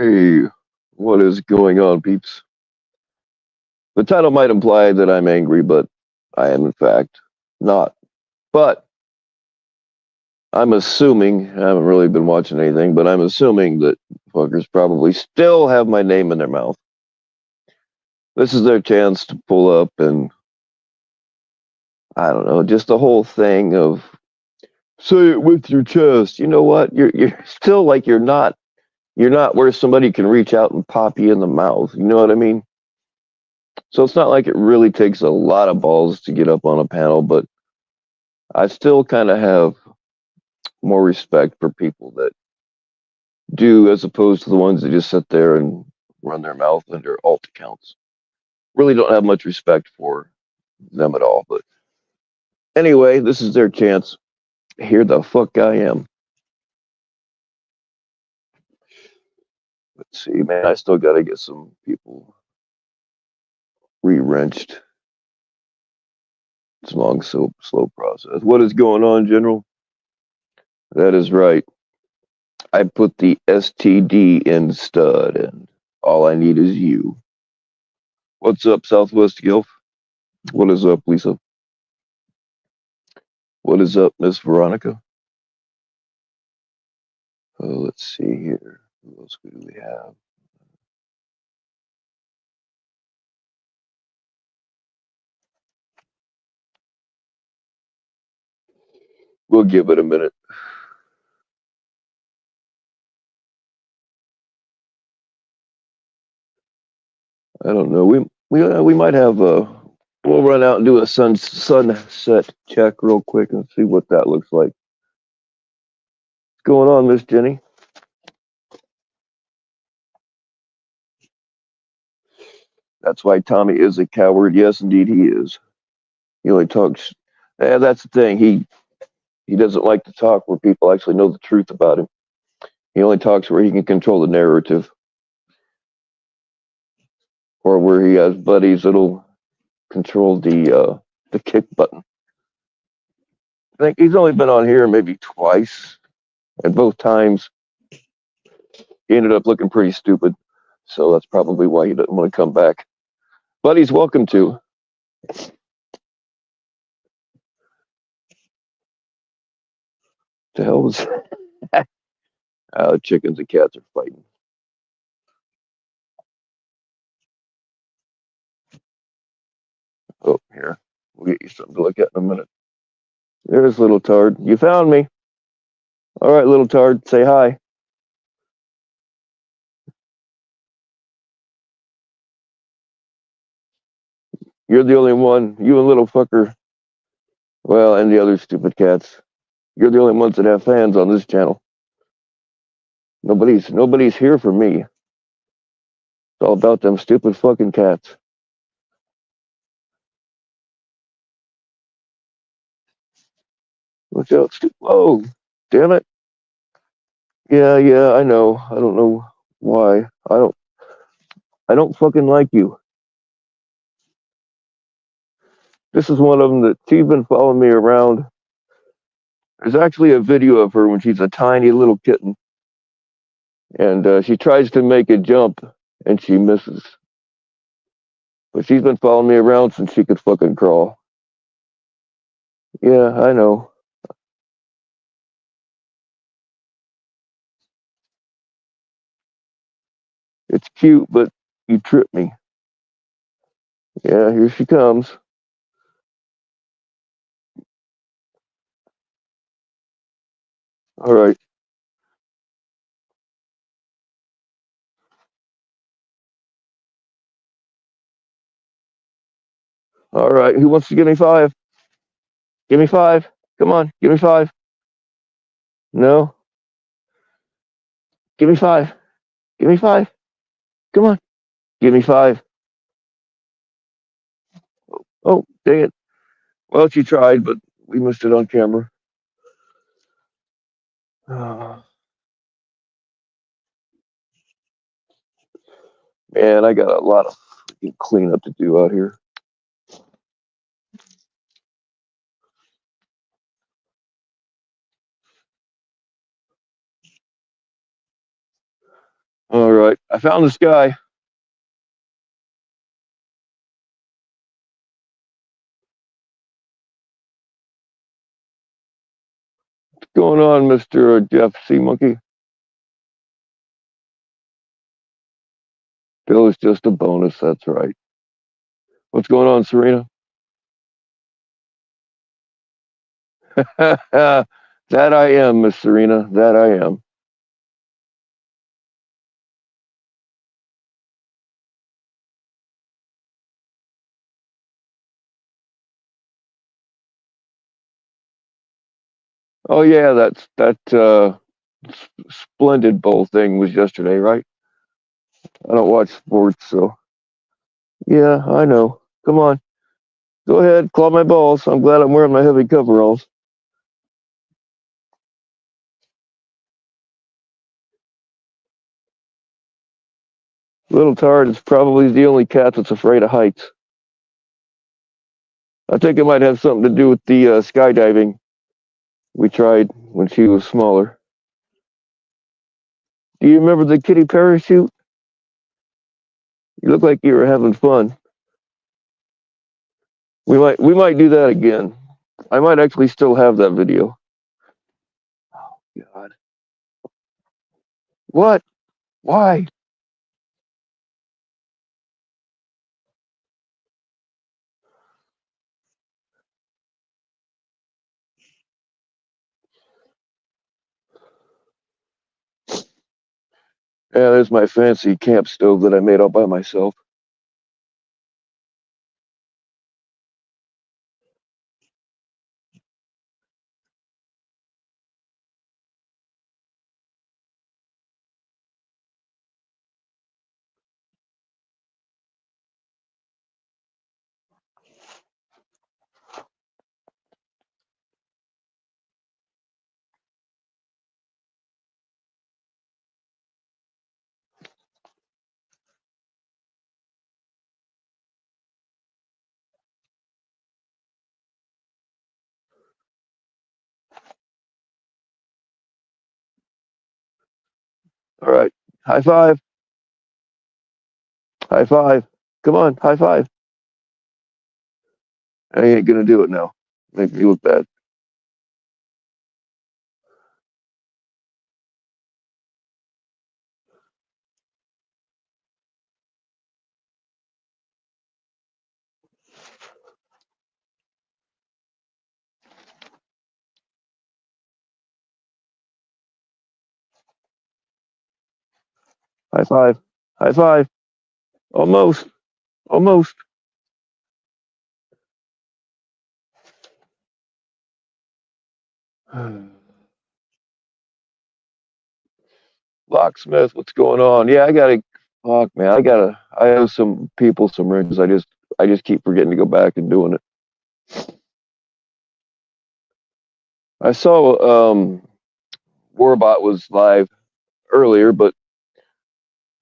Hey, what is going on, peeps? The title might imply that I'm angry, but I am in fact not. But I'm assuming, I haven't really been watching anything, but I'm assuming that fuckers probably still have my name in their mouth. This is their chance to pull up and, I don't know, just the whole thing of say it with your chest. You know what? You're still like you're not where somebody can reach out and pop you in the mouth. You know what I mean? So it's not like it really takes a lot of balls to get up on a panel, but I still kind of have more respect for people that do as opposed to the ones that just sit there and run their mouth under alt accounts. Really don't have much respect for them at all. But anyway, this is their chance. Here the fuck I am. Let's see, man. I still got to get some people re-wrenched. It's a long, so slow process. What is going on, General? That is right. I put the STD in stud, and all I need is you. What's up, Southwest Gilf? What is up, Lisa? What is up, Miss Veronica? Let's see here. Who else do we have? We'll give it a minute. I don't know. We might have a. We'll run out and do a sunset check real quick and see what that looks like. What's going on, Miss Jenny? That's why Tommy is a coward. Yes, indeed, he is. He only talks. Yeah, that's the thing. He doesn't like to talk where people actually know the truth about him. He only talks where he can control the narrative, or where he has buddies that'll control the kick button. I think he's only been on here maybe twice, and both times he ended up looking pretty stupid. So that's probably why he doesn't want to come back. But he's welcome to. The hell was chickens and cats are fighting. Oh, here. We'll get you something to look at in a minute. There's little Tard. You found me. All right, little Tard, say hi. You're the only one. You and little fucker. Well, and the other stupid cats. You're the only ones that have fans on this channel. Nobody's here for me. It's all about them stupid fucking cats. Watch out. Whoa. Damn it. Yeah, I know. I don't know why. I don't fucking like you. This is one of them that she's been following me around. There's actually a video of her when she's a tiny little kitten. And she tries to make a jump and she misses. But she's been following me around since she could fucking crawl. Yeah, I know. It's cute, but you trip me. Yeah, here she comes. All right. All right. Who wants to give me five? Give me five. Come on. Give me five. No. Give me five. Give me five. Come on. Give me five. Oh, dang it. Well, she tried, but we missed it on camera. Man, I got a lot of freaking cleanup to do out here. All right. I found this guy. What's going on, Mr. Jeff C. Monkey? Bill is just a bonus. That's right. What's going on, Serena? That I am, Miss Serena. That I am. Oh yeah, that splendid bowl thing was yesterday, right? I don't watch sports, so yeah, I know. Come on, go ahead, claw my balls. I'm glad I'm wearing my heavy coveralls. Little Tard is probably the only cat that's afraid of heights. I think it might have something to do with the skydiving we tried when she was smaller. Do you remember the kitty parachute? You look like you were having fun. We might do that again. I might actually still have that video. God. What? Why? Yeah, there's my fancy camp stove that I made all by myself. All right. High five. High five. Come on, high five. I ain't gonna do it now. Make me look bad. High five. High five. Almost. Almost. Locksmith, what's going on? Yeah, I gotta. Fuck, man. I have some people, some wrenches. I just keep forgetting to go back and doing it. I saw Warbot was live earlier, but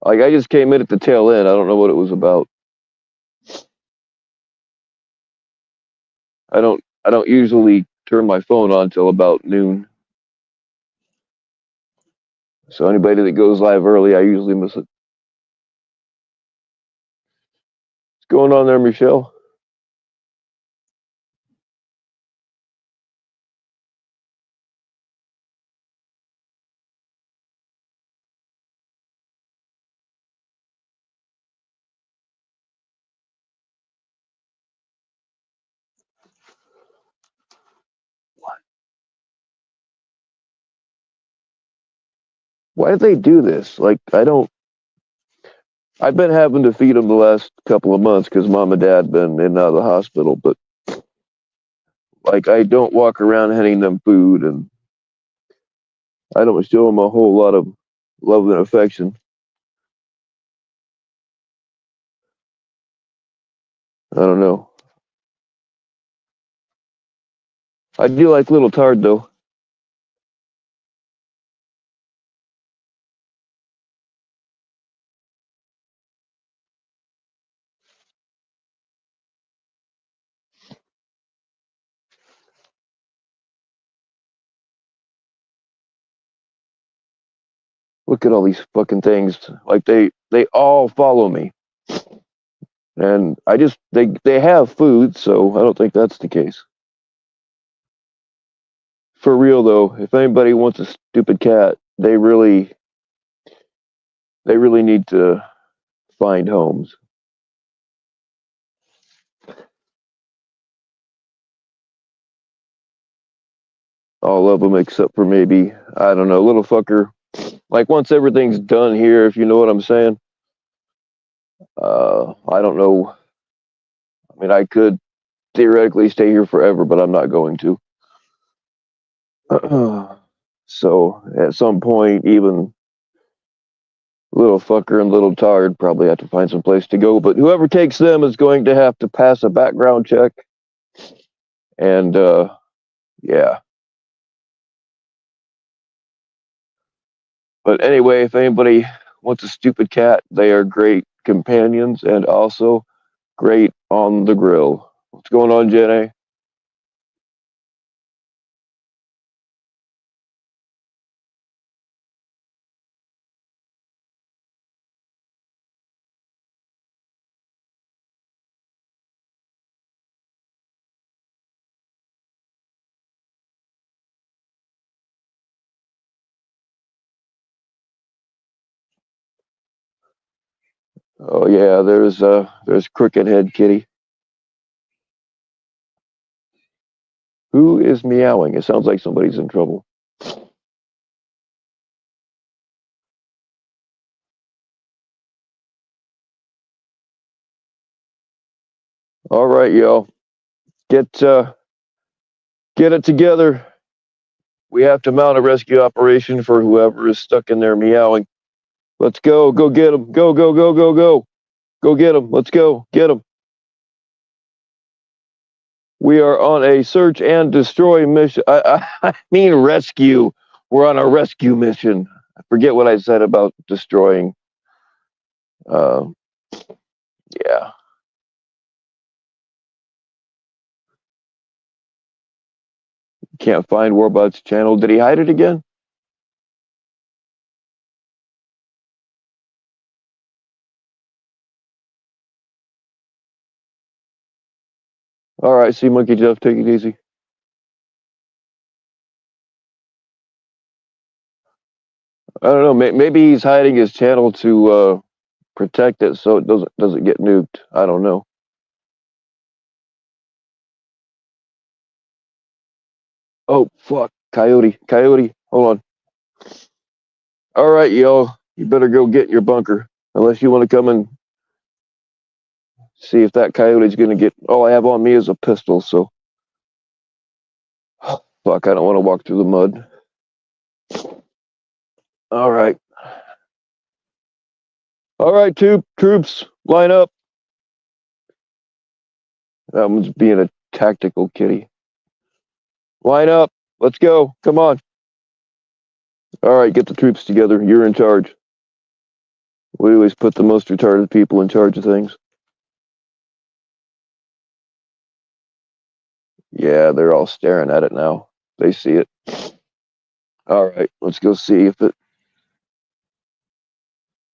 like I just came in at the tail end. I don't know what it was about. I don't usually turn my phone on till about noon. So anybody that goes live early, I usually miss it. What's going on there, Michelle? Why did they do this? Like, I don't. I've been having to feed them the last couple of months because mom and dad been in and out of the hospital. But like, I don't walk around handing them food, and I don't show them a whole lot of love and affection. I don't know. I do like Little Tard though. Look at all these fucking things. Like they all follow me, and I just they have food, so I don't think that's the case. For real though, if anybody wants a stupid cat, they really need to find homes. All of them except for maybe, I don't know, little fucker. Like once everything's done here, if you know what I'm saying. I don't know. I mean, I could theoretically stay here forever, but I'm not going to. So at some point, even little fucker and little Tard probably have to find some place to go. But whoever takes them is going to have to pass a background check. And yeah. But anyway, if anybody wants a stupid cat, they are great companions and also great on the grill. What's going on, Jenny? Oh yeah, there's Crooked Head Kitty. Who is meowing? It sounds like somebody's in trouble. All right, y'all. Get get it together. We have to mount a rescue operation for whoever is stuck in there meowing. Let's go. Go get them. Go, go, go, go, go. Go get them. Let's go. Get them. We are on a search and destroy mission. I mean rescue. We're on a rescue mission. I forget what I said about destroying. Uh, yeah. Can't find Warbot's channel. Did he hide it again? All right. See Monkey Jeff. Take it easy. I don't know. Maybe he's hiding his channel to protect it so it doesn't get nuked. I don't know. Oh fuck, Coyote, Coyote, hold on. All right, y'all, you better go get your bunker unless you want to come and see if that coyote's gonna get. All I have on me is a pistol, so fuck, I don't want to walk through the mud. All right, all right, troops, line up. That one's being a tactical kitty. Line up. Let's go. Come on. All right, get the troops together. You're in charge. We always put the most retarded people in charge of things. Yeah, they're all staring at it now. They see it. All right, let's go see if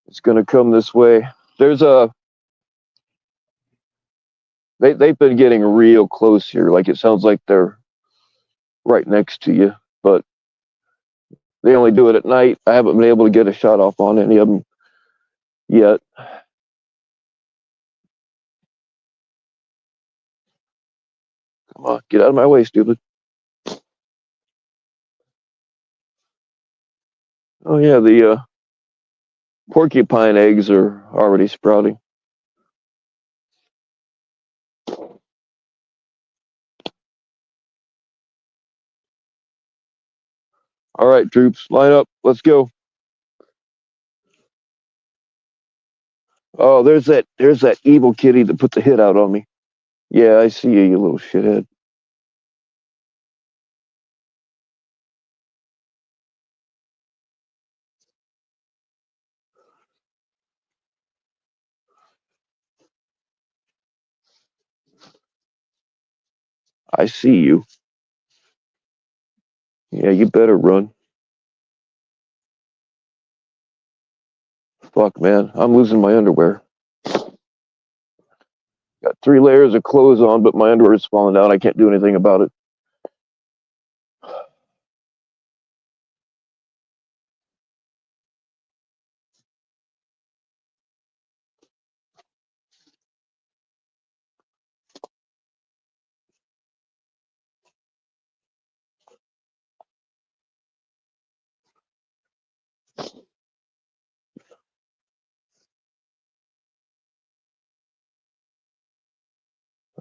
it's gonna come this way. There's a they've been getting real close here. Like it sounds like they're right next to you, but they only do it at night. I haven't been able to get a shot off on any of them yet. Come on, get out of my way, stupid. Oh yeah, the porcupine eggs are already sprouting. All right, troops, line up. Let's go. Oh, there's that evil kitty that put the hit out on me. Yeah, I see you, you little shithead. I see you. Yeah, you better run. Fuck, man, I'm losing my underwear. Got 3 layers of clothes on, but my underwear is falling down. I can't do anything about it.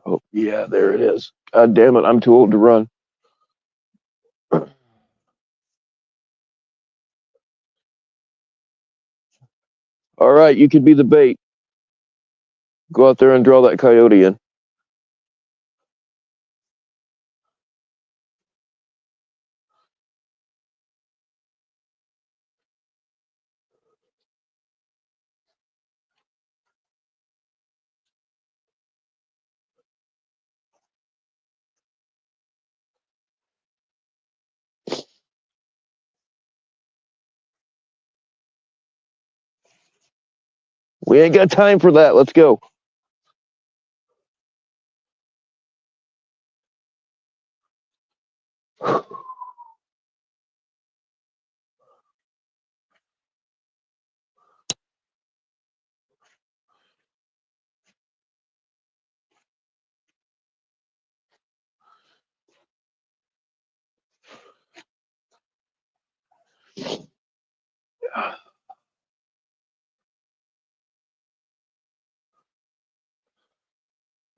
Oh, yeah, there it is. God damn it, I'm too old to run. All right, you can be the bait. Go out there and draw that coyote in. We ain't got time for that. Let's go.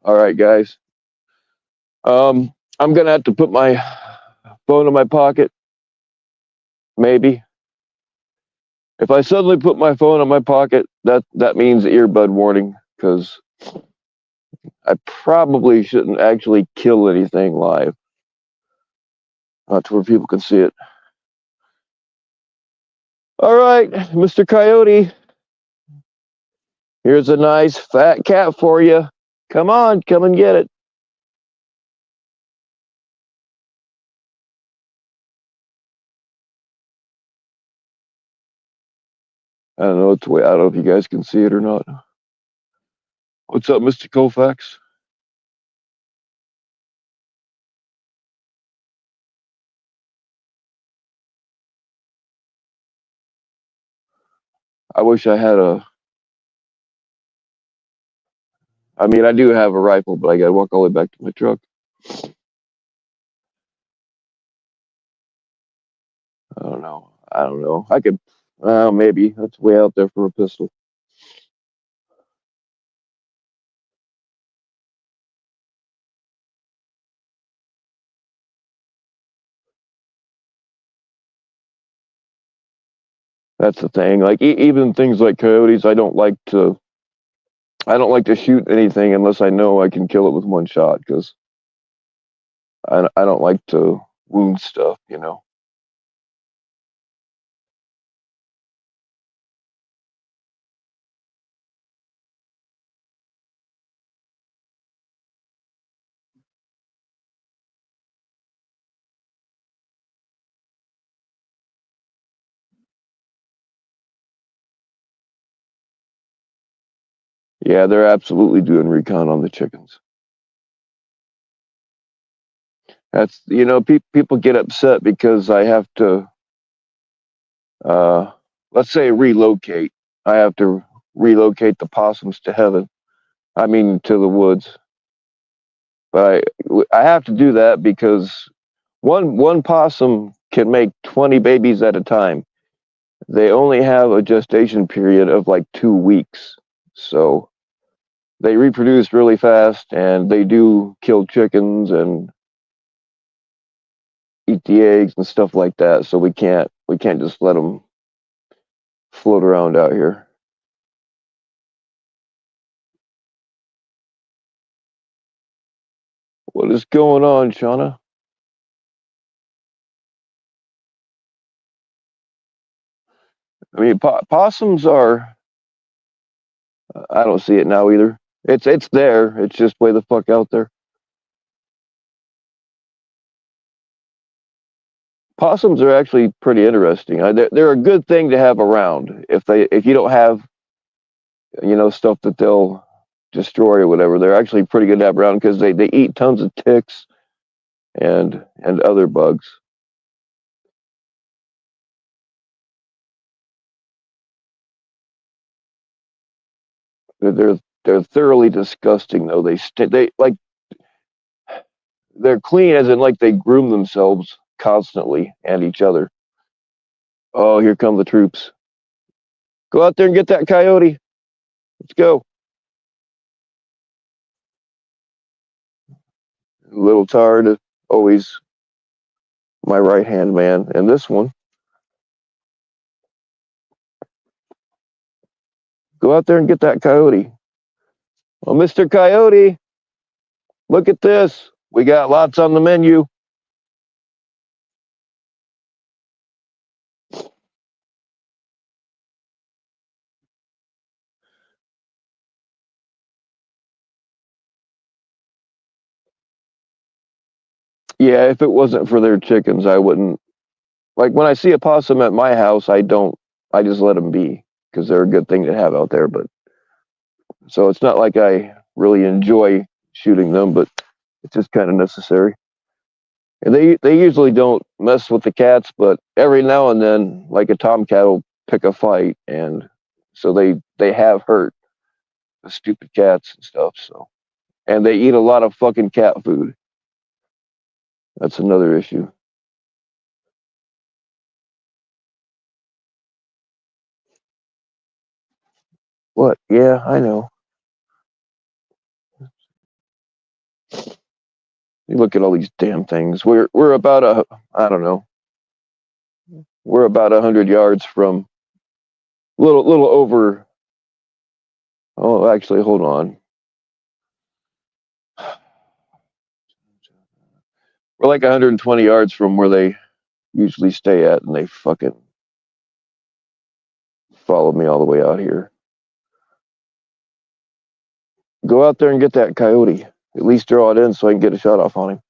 All right, guys. I'm gonna have to put my phone in my pocket. Maybe. If I suddenly put my phone in my pocket, that means earbud warning, because I probably shouldn't actually kill anything live. To where people can see it. All right, Mr. Coyote. Here's a nice fat cat for you. Come on, come and get it. I don't know. It's way. I don't know if you guys can see it or not. What's up, Mr. Colfax? I wish I had a. I mean, I do have a rifle, but I gotta walk all the way back to my truck. I don't know. I don't know. I could. Maybe that's way out there for a pistol. That's the thing. Like even things like coyotes, I don't like to. I don't like to shoot anything unless I know I can kill it with one shot, because I don't like to wound stuff. You know. Yeah, they're absolutely doing recon on the chickens. That's people get upset because I have to uh, let's say relocate. I have to relocate the possums to heaven. I mean to the woods. But I have to do that because one possum can make 20 babies at a time. they only have a gestation period of like 2 weeks. So they reproduce really fast and they do kill chickens and eat the eggs and stuff like that. So we can't just let them float around out here. What is going on, Shauna? I mean, possums are. I don't see it now either. It's there. It's just way the fuck out there. Possums are actually pretty interesting. They're a good thing to have around. If you don't have stuff that they'll destroy or whatever, they're actually pretty good to have around because they eat tons of ticks and other bugs. They're thoroughly disgusting though. They like they're clean as in like they groom themselves constantly and each other. Oh, here come the troops. Go out there and get that coyote. Let's go. Little Tard, always my right hand man. And this one, go out there and get that coyote. Well, Mr. Coyote, look at this. We got lots on the menu. Yeah, if it wasn't for their chickens, I wouldn't. Like when I see a possum at my house, I don't. I just let them be because they're a good thing to have out there. But so it's not like I really enjoy shooting them, but it's just kind of necessary. And they usually don't mess with the cats, but every now and then, like a tomcat will pick a fight, and so they have hurt the stupid cats and stuff. So and they eat a lot of fucking cat food. That's another issue. What? Yeah, I know. You look at all these damn things. We're about a I don't know. We're about 100 yards from little over. Oh, actually, hold on. We're like 120 yards from where they usually stay at, and they fucking followed me all the way out here. Go out there and get that coyote. At least draw it in so I can get a shot off on him.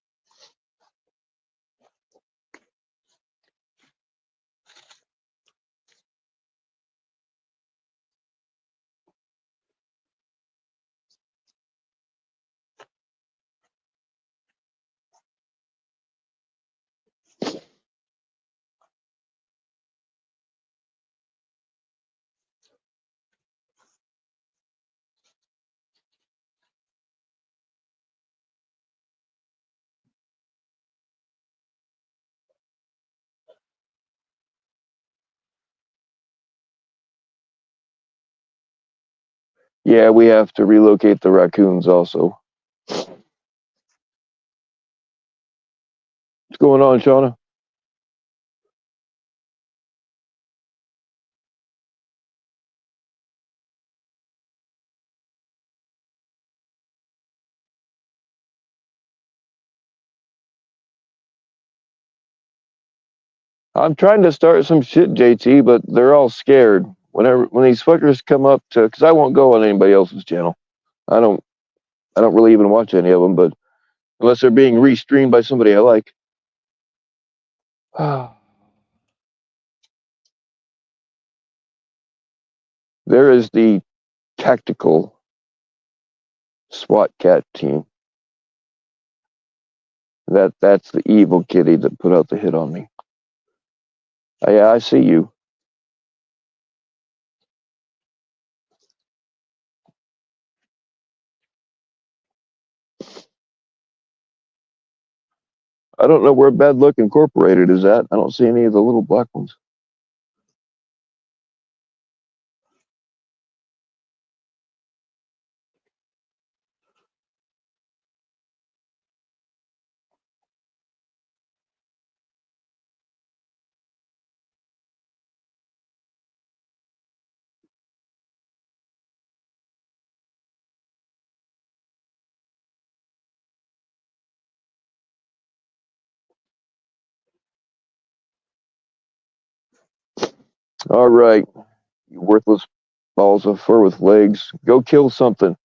Yeah, we have to relocate the raccoons also. What's going on, Shauna? I'm trying to start some shit, JT, but they're all scared. When these fuckers come up to, because I won't go on anybody else's channel. I don't I don't really even watch any of them, but unless they're being restreamed by somebody I like. There is the tactical SWAT cat team. That's the evil kitty that put out the hit on me. Yeah, I see you. I don't know where Bad Luck Incorporated is at. I don't see any of the little black ones. All right, you worthless balls of fur with legs. Go kill something.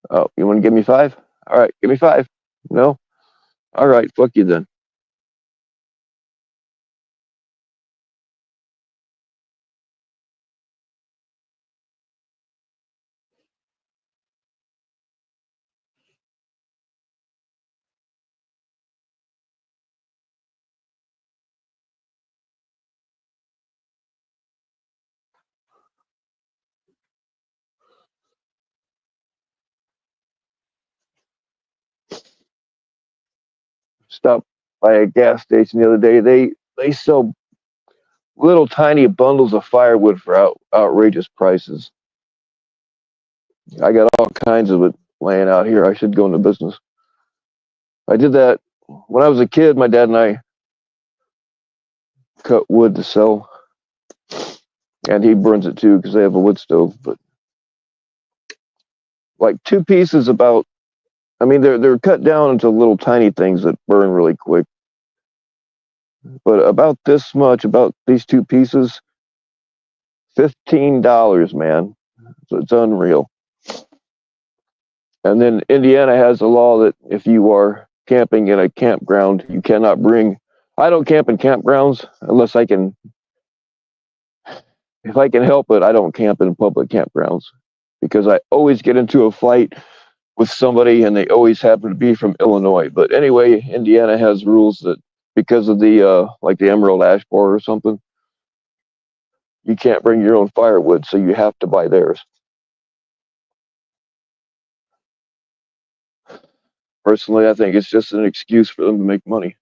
Oh, you want to give me 5? All right, give me 5. No? All right, fuck you then. Stopped by a gas station the other day. They sell little tiny bundles of firewood for outrageous prices. I got all kinds of it laying out here. I should go into business. I did that when I was a kid. My dad and I cut wood to sell, and he burns it too because they have a wood stove. But like 2 pieces, about, I mean, they're cut down into little tiny things that burn really quick. But about this much, about these 2 pieces, $15, man. So it's unreal. And then Indiana has a law that if you are camping in a campground, you cannot bring. I don't camp in campgrounds unless I can. If I can help it, I don't camp in public campgrounds because I always get into a fight with somebody and they always happen to be from Illinois. But anyway, Indiana has rules that because of the like the emerald ash borer or something, you can't bring your own firewood, so you have to buy theirs. Personally, I think it's just an excuse for them to make money.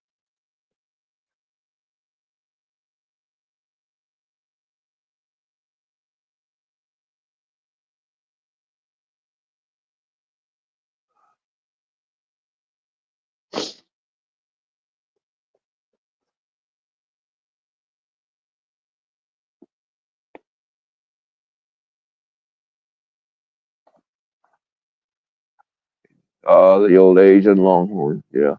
The old Asian Longhorn, yeah.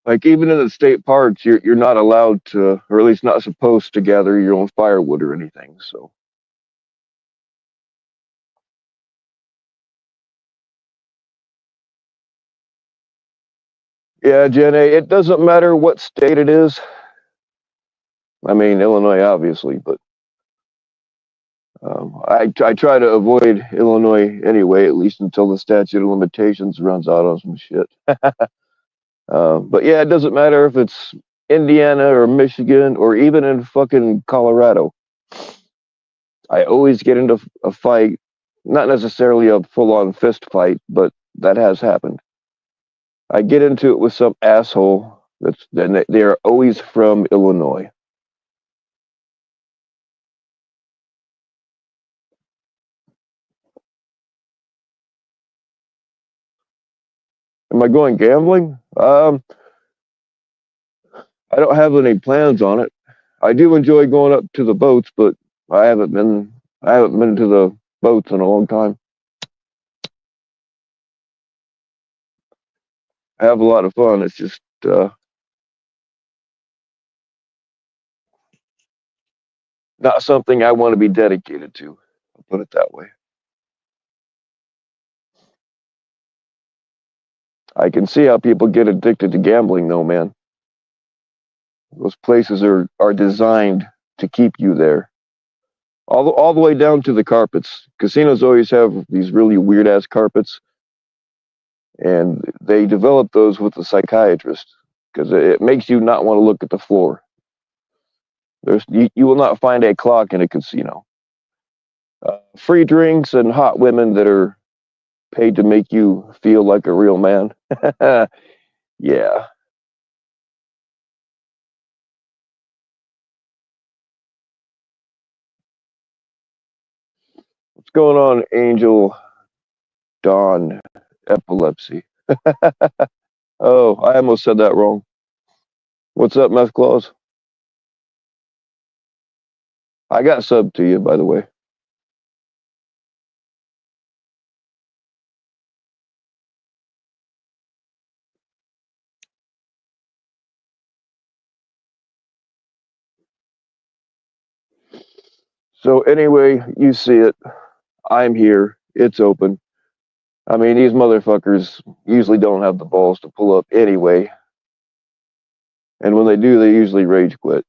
Like even in the state parks, you're not allowed to, or at least not supposed to, gather your own firewood or anything. So yeah, Jenny, it doesn't matter what state it is. I mean, Illinois, obviously, but I try to avoid Illinois anyway, at least until the statute of limitations runs out on some shit. But yeah, it doesn't matter if it's Indiana or Michigan or even in fucking Colorado. I always get into a fight, not necessarily a full on fist fight, but that has happened. I get into it with some asshole that's and they are always from Illinois. Am I going gambling? I don't have any plans on it. I do enjoy going up to the boats, but I haven't been I haven't been to the boats in a long time. I have a lot of fun. It's just not something I want to be dedicated to. I'll put it that way. I can see how people get addicted to gambling, though, man. Those places are designed to keep you there. All the way down to the carpets. Casinos always have these really weird ass carpets, and they develop those with a psychiatrist because it makes you not want to look at the floor. You will not find a clock in a casino. Free drinks and hot women that are paid to make you feel like a real man. Yeah. What's going on, Angel Dawn Epilepsy? Oh, I almost said that wrong. What's up, Meth Claus? I got sub to you, by the way. So anyway, you see it. I'm here. It's open. I mean, these motherfuckers usually don't have the balls to pull up anyway. And when they do, they usually rage quit.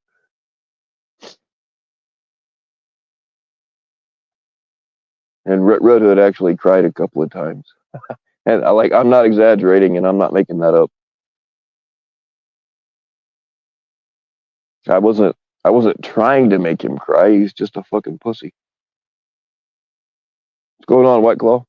And Red Hood actually cried a couple of times. And I'm not exaggerating, and I'm not making that up. I wasn't. I wasn't trying to make him cry. He's just a fucking pussy. What's going on, White Claw?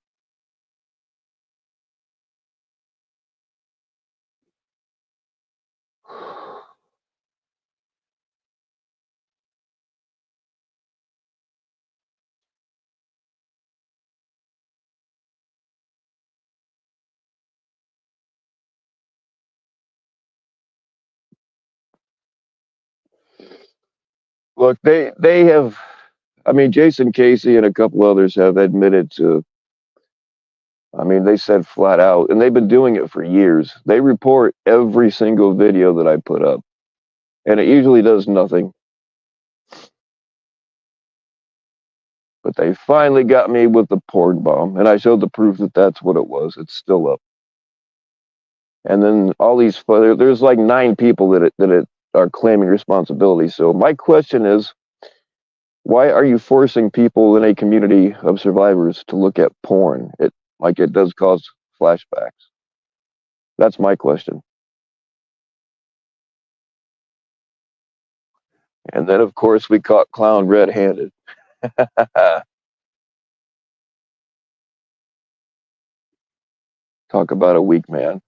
Look, they have. I mean, Jason Casey and a couple others have admitted to. I mean, they said flat out, and they've been doing it for years. They report every single video that I put up, and it usually does nothing. But they finally got me with the porn bomb, and I showed the proof that that's what it was. It's still up. And then all these, there's like 9 people that are claiming responsibility. So my question is, why are you forcing people in a community of survivors to look at porn? It does cause flashbacks. That's my question. And then of course we caught Clown red-handed. Talk about a weak man.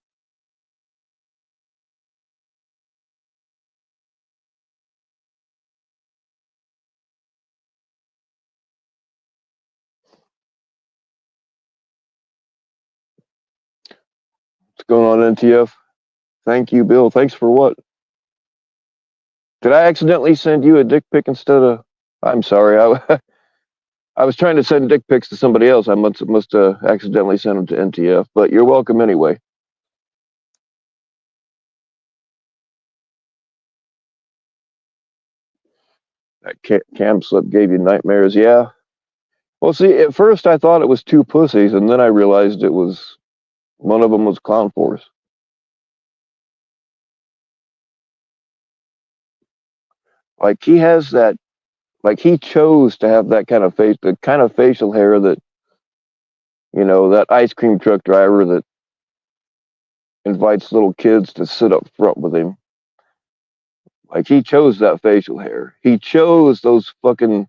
What's going on, NTF? Thank you, Bill. Thanks for what? Did I accidentally send you a dick pic instead of? I'm sorry. I was trying to send dick pics to somebody else. I must accidentally sent them to NTF. But you're welcome anyway. That cam slip gave you nightmares. Yeah. Well, see, at first I thought it was 2 pussies, and then I realized it was one of them was Clown Force. Like he has that. Like he chose to have that kind of face, the kind of facial hair that that ice cream truck driver that invites little kids to sit up front with him. Like he chose that facial hair. He chose those fucking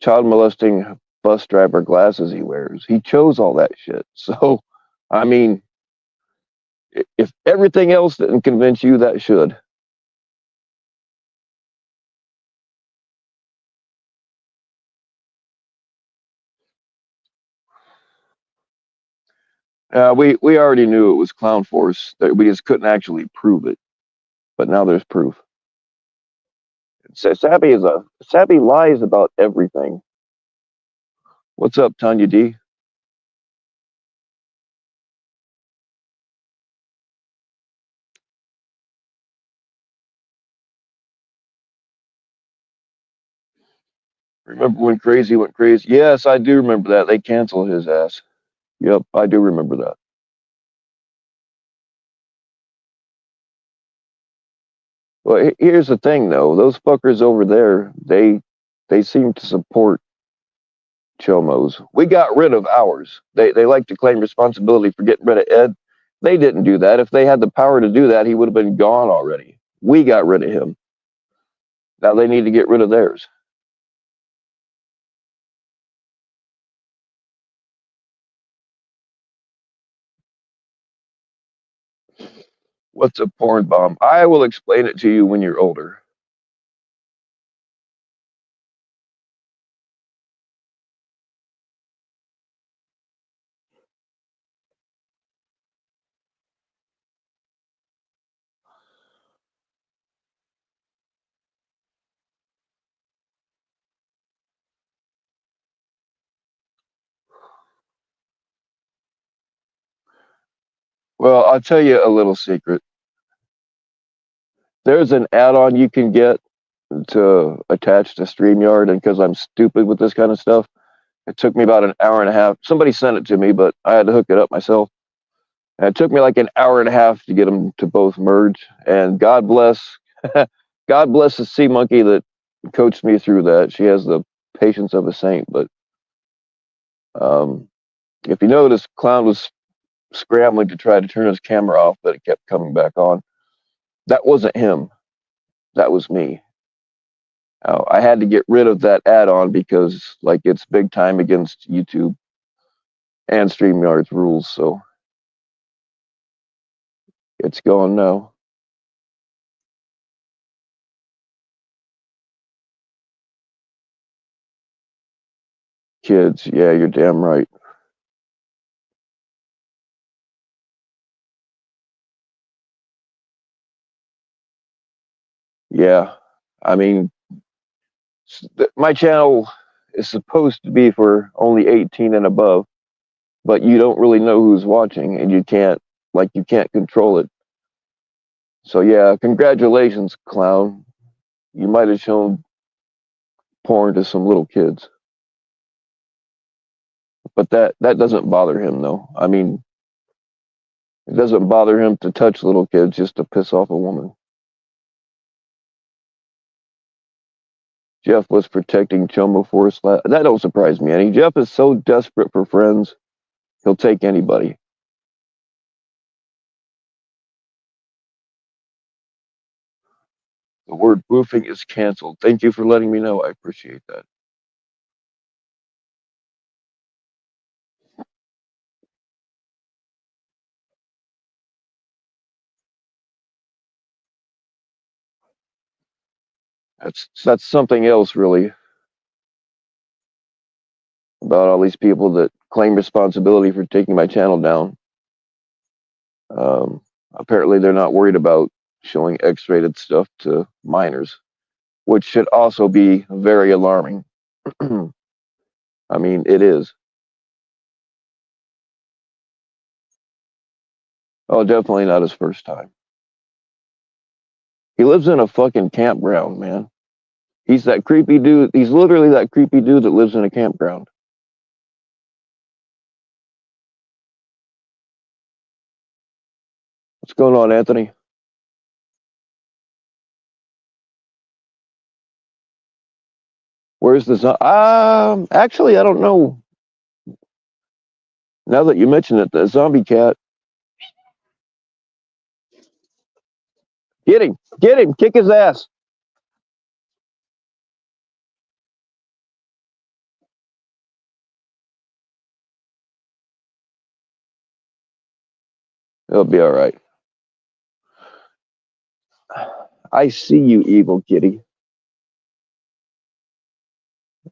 child molesting bus driver glasses he wears. He chose all that shit. So, I mean, if everything else didn't convince you, that should. We already knew it was Clown Force. That we just couldn't actually prove it, but now there's proof. Sabby lies about everything. What's up, Tanya D? Remember when Crazy went crazy? Yes, I do remember that. They canceled his ass. Yep, I do remember that. Well, here's the thing, though. Those fuckers over there, they seem to support Chomos. We got rid of ours. They like to claim responsibility for getting rid of Ed. They didn't do that. If they had the power to do that, he would have been gone already. We got rid of him. Now they need to get rid of theirs. What's a porn bomb? I will explain it to you when you're older. Well, I'll tell you a little secret. There's an add-on you can get to attach to StreamYard, and because I'm stupid with this kind of stuff, it took me about an hour and a half. Somebody sent it to me, but I had to hook it up myself. And it took me like an hour and a half to get them to both merge. And God bless, God bless the sea monkey that coached me through that. She has the patience of a saint. But um, if you notice, Clown was scrambling to try to turn his camera off, but it kept coming back on. That wasn't him. That was me. I had to get rid of that add-on because, like, it's big time against YouTube and StreamYard's rules. So it's gone now. Kids, yeah, you're damn right. Yeah, I mean, my channel is supposed to be for only 18 and above, but you don't really know who's watching, and you can't control it. So yeah, congratulations, Clown. You might have shown porn to some little kids, but that doesn't bother him though. I mean, it doesn't bother him to touch little kids just to piss off a woman. Jeff was protecting Chomo Forest. That don't surprise me any. Jeff is so desperate for friends, he'll take anybody. The word boofing is canceled. Thank you for letting me know. I appreciate that. That's something else really about all these people that claim responsibility for taking my channel down. Apparently, they're not worried about showing X-rated stuff to minors, which should also be very alarming. I mean, it is. Oh, definitely not his first time. He lives in a fucking campground, man. He's that creepy dude. He's literally that creepy dude that lives in a campground. What's going on, Anthony? Where's the actually, I don't know. Now that you mention it, the zombie cat. Get him, kick his ass. It'll be all right. I see you, evil kitty.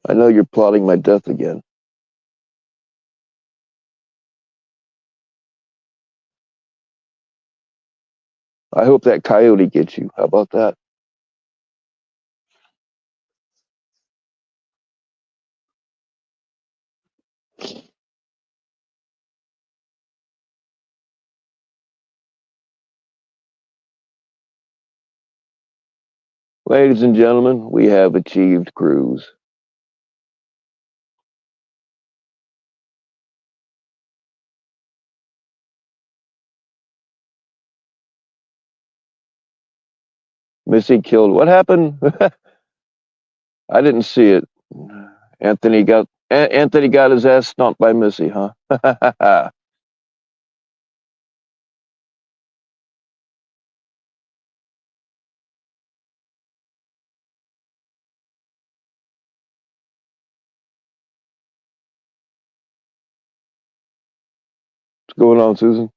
I know you're plotting my death again. I hope that coyote gets you. How about that? Ladies and gentlemen, we have achieved cruise. Missy killed. What happened? I didn't see it. Anthony got his ass stomped by Missy, huh? What's going on, Susan?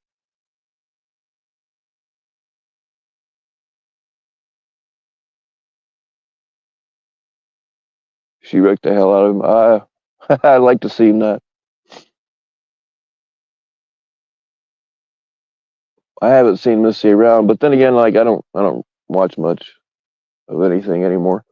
She wrecked the hell out of him. I'd like to see him that. I haven't seen Missy around, but then again, like I don't watch much of anything anymore.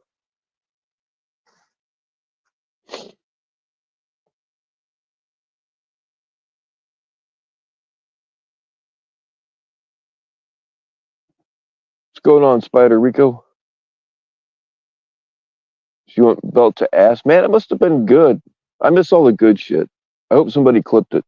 going on, Spider Rico? She went belt to ass. Man, it must have been good. I miss all the good shit. I hope somebody clipped it.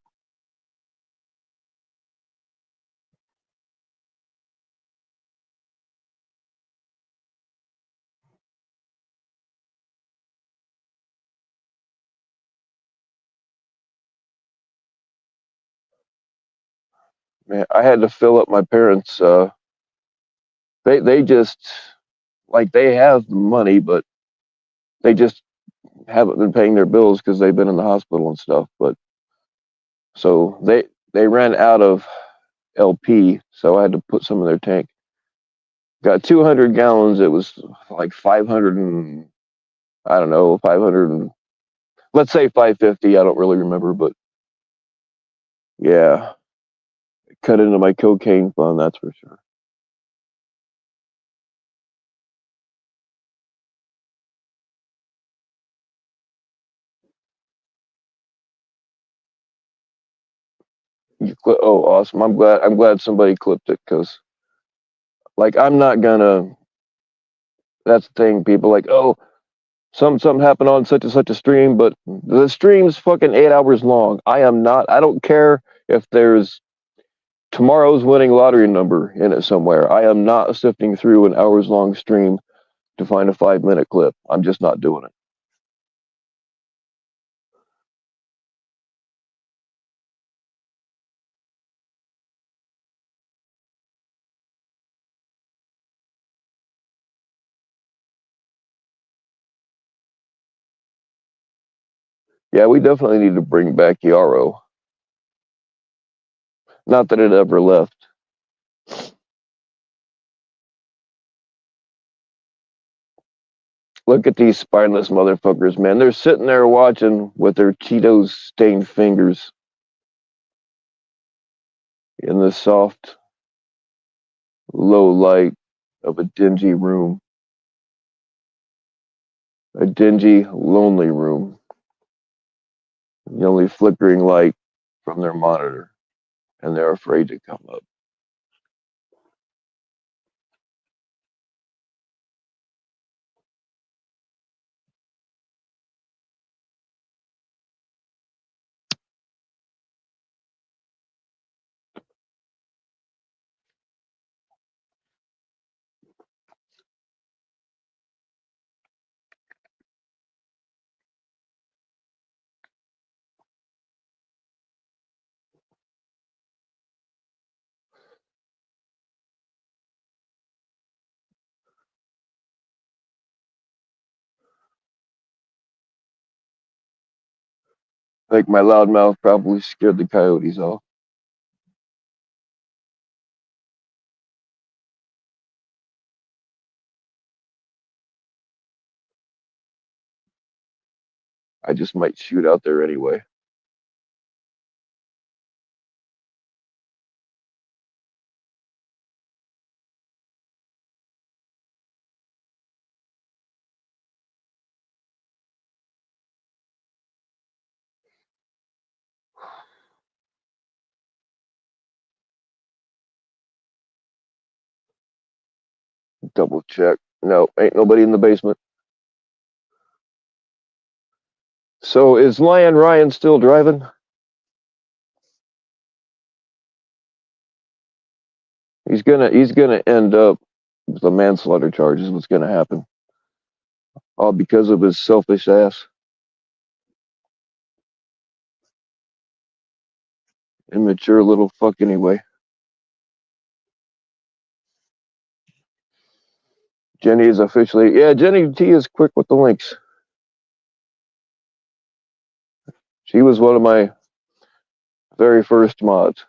Man, I had to fill up my parents. They just like they have the money, but they just haven't been paying their bills because they've been in the hospital and stuff. But so they ran out of LP, so I had to put some in their tank. Got 200 gallons. It was like 500 and I don't know, 500 and let's say 550. I don't really remember, but yeah, cut into my cocaine fund, that's for sure. Oh, awesome! I'm glad somebody clipped it because like I'm not gonna. That's the thing. People like, oh, something happened on such and such a stream, but the stream's fucking 8 hours long. I am not. I don't care if there's tomorrow's winning lottery number in it somewhere. I am not sifting through an hours long stream to find a 5 minute clip. I'm just not doing it. Yeah, we definitely need to bring back Yarrow. Not that it ever left. Look at these spineless motherfuckers, man. They're sitting there watching with their Cheetos stained fingers in the soft, low light of a dingy room. A dingy, lonely room. The only flickering light from their monitor, and they're afraid to come up. I think my loudmouth probably scared the coyotes off. I just might shoot out there anyway. Double check. No, ain't nobody in the basement. So is Lion Ryan still driving? He's gonna end up with a manslaughter charge is what's gonna happen. All because of his selfish ass. Immature little fuck anyway. Jenny is officially Jenny T is quick with the links. She was one of my very first mods.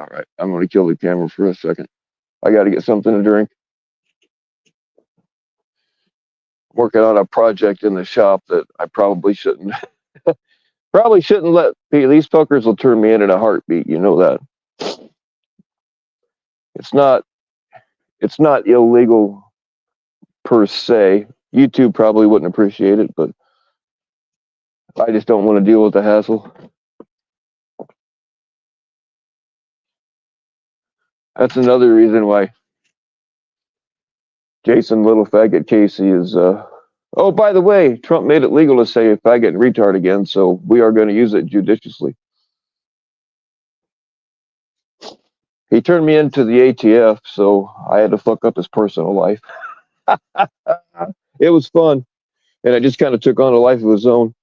All right, I'm gonna kill the camera for a second. I gotta get something to drink. Working on a project in the shop that I probably shouldn't let these fuckers will turn me in a heartbeat, you know that. It's not illegal per se. YouTube probably wouldn't appreciate it, but I just don't want to deal with the hassle. That's another reason why Jason Little Faggot Casey is. Oh, by the way, Trump made it legal to say faggot and retard again, so we are going to use it judiciously. He turned me into the ATF, so I had to fuck up his personal life. It was fun, and it just kind of took on a life of his own.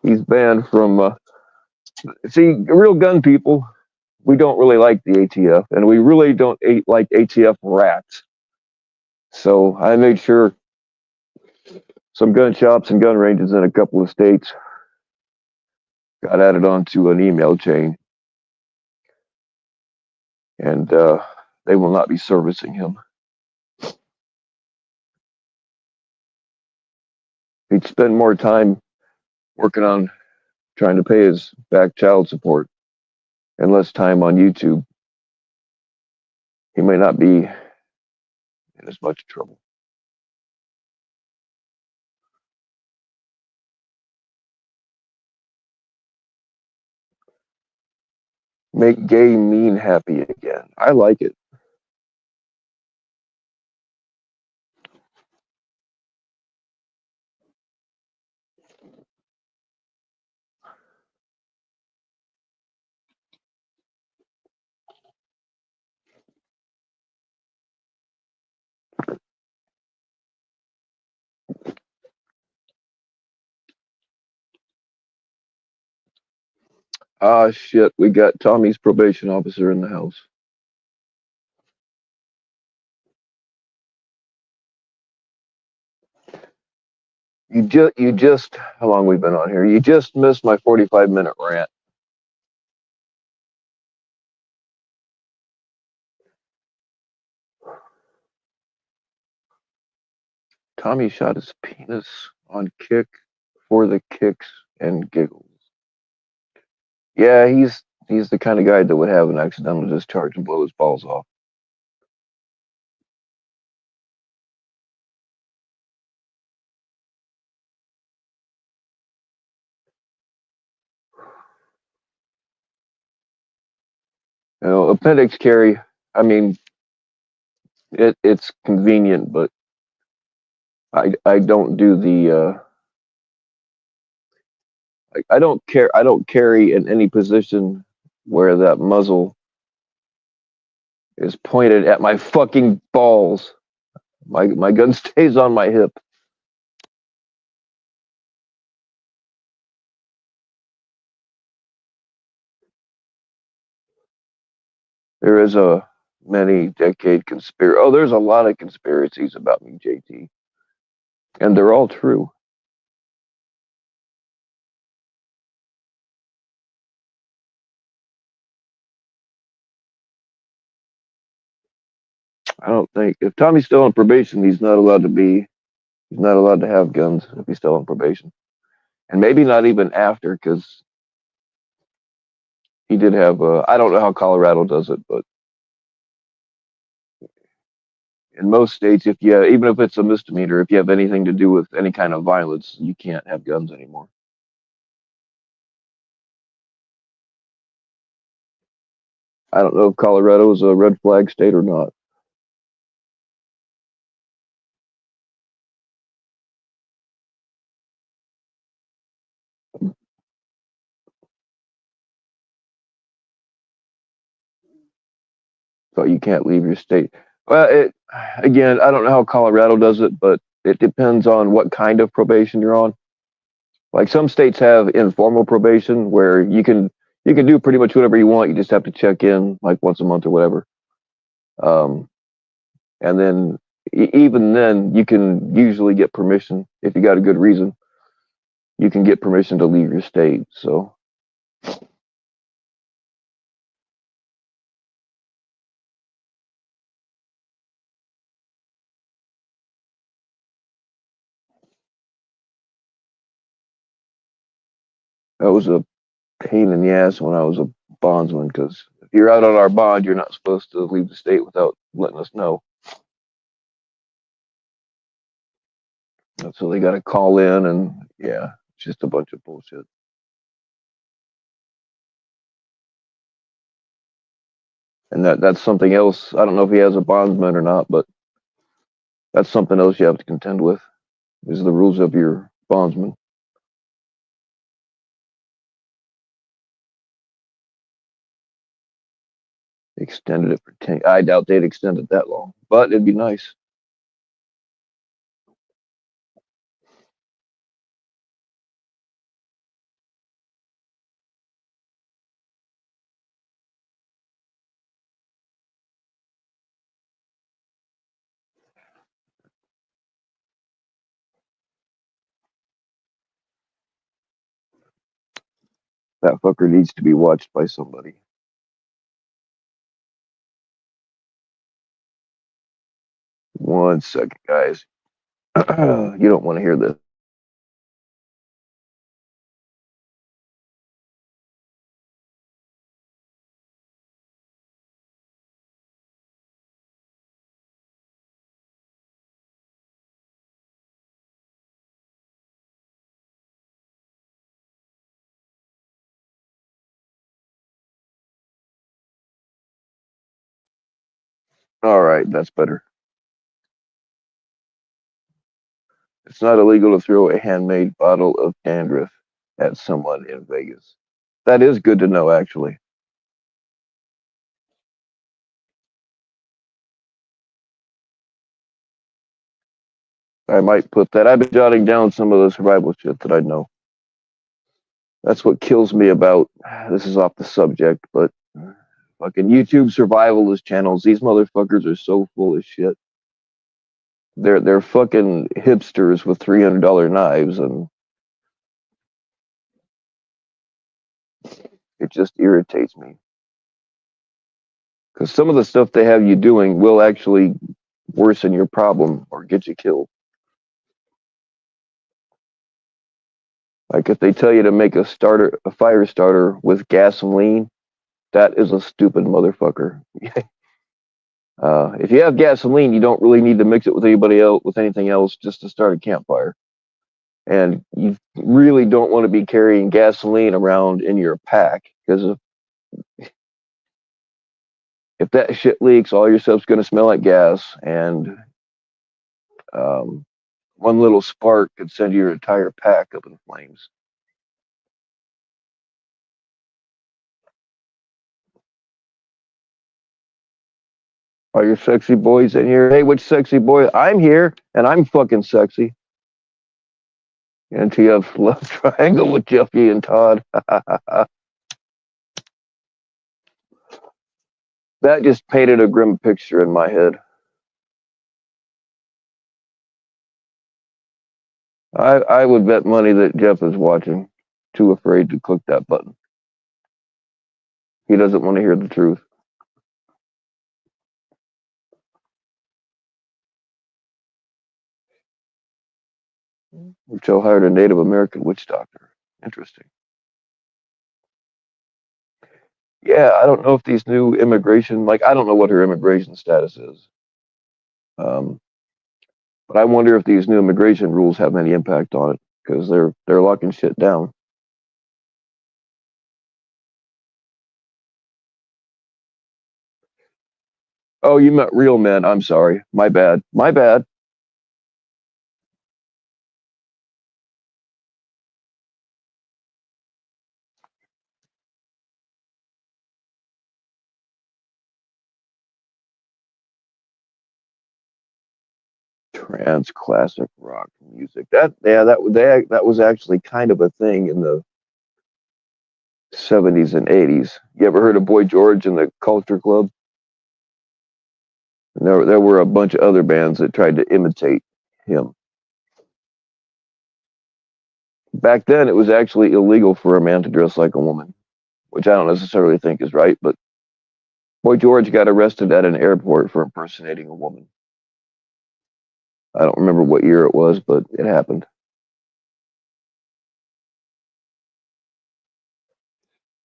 He's banned from. See, real gun people, we don't really like the ATF, and we really don't like ATF rats. So I made sure some gun shops and gun ranges in a couple of states got added onto an email chain, and they will not be servicing him. He'd spend more time working on trying to pay his back child support and less time on YouTube. He may not be in as much trouble. Make gay mean happy again. I like it. Ah, shit. We got Tommy's probation officer in the house. You just, how long we been on here? You just missed my 45-minute rant. Tommy shot his penis on kick for the kicks and giggles. Yeah, he's the kind of guy that would have an accidental discharge and blow his balls off. You know, appendix carry, I mean, it's convenient, but I don't do the I don't carry in any position where that muzzle is pointed at my fucking balls. My gun stays on my hip. There is a many decade conspiracy. Oh, there's a lot of conspiracies about me, JT, and they're all true. I don't think if Tommy's still on probation, he's not allowed to be. He's not allowed to have guns if he's still on probation, and maybe not even after, because he did have. I don't know how Colorado does it, but in most states, if you even if it's a misdemeanor, if you have anything to do with any kind of violence, you can't have guns anymore. I don't know if Colorado is a red flag state or not. So you can't leave your state. Well, again, I don't know how Colorado does it, but it depends on what kind of probation you're on. Like some states have informal probation where you can do pretty much whatever you want. You just have to check in like once a month or whatever. Um, and then even then, you can usually get permission if you got a good reason. You can get permission to leave your state. So that was a pain in the ass when I was a bondsman because if you're out on our bond, you're not supposed to leave the state without letting us know. So they got to call in, and yeah, it's just a bunch of bullshit. And that's something else. I don't know if he has a bondsman or not, but that's something else you have to contend with. Is the rules of your bondsman. Extended it for 10. I doubt they'd extend it that long, but it'd be nice. That fucker needs to be watched by somebody. One second, guys. You don't want to hear this. All right, that's better. It's not illegal to throw a handmade bottle of dandruff at someone in Vegas. That is good to know, actually. I might put that. I've been jotting down some of the survival shit that I know. That's what kills me about this is off the subject, but fucking YouTube survivalist channels, these motherfuckers are so full of shit. They're fucking hipsters with $300 knives, and it just irritates me. Because some of the stuff they have you doing will actually worsen your problem or get you killed. Like if they tell you to make a fire starter with gasoline, that is a stupid motherfucker. If you have gasoline, you don't really need to mix it with anybody else with anything else just to start a campfire. And you really don't want to be carrying gasoline around in your pack because if that shit leaks, all your stuff's going to smell like gas, and um, one little spark could send your entire pack up in flames. Are your sexy boys in here? Hey, which sexy boy? I'm here, and I'm fucking sexy. NTF love triangle with Jeffy and Todd. That just painted a grim picture in my head. I would bet money that Jeff is watching, too afraid to click that button. He doesn't want to hear the truth. Joe hired a Native American witch doctor. Interesting. Yeah, I don't know if these new immigration, like, I don't know what her immigration status is. Um, but I wonder if these new immigration rules have any impact on it because they're locking shit down. Oh, you met real men. I'm sorry. My bad. My bad. Trans classic rock music. That was actually kind of a thing in the 70s and 80s. You ever heard of Boy George and the Culture Club? And there were a bunch of other bands that tried to imitate him. Back then, it was actually illegal for a man to dress like a woman, which I don't necessarily think is right, but Boy George got arrested at an airport for impersonating a woman. I don't remember what year it was, but it happened.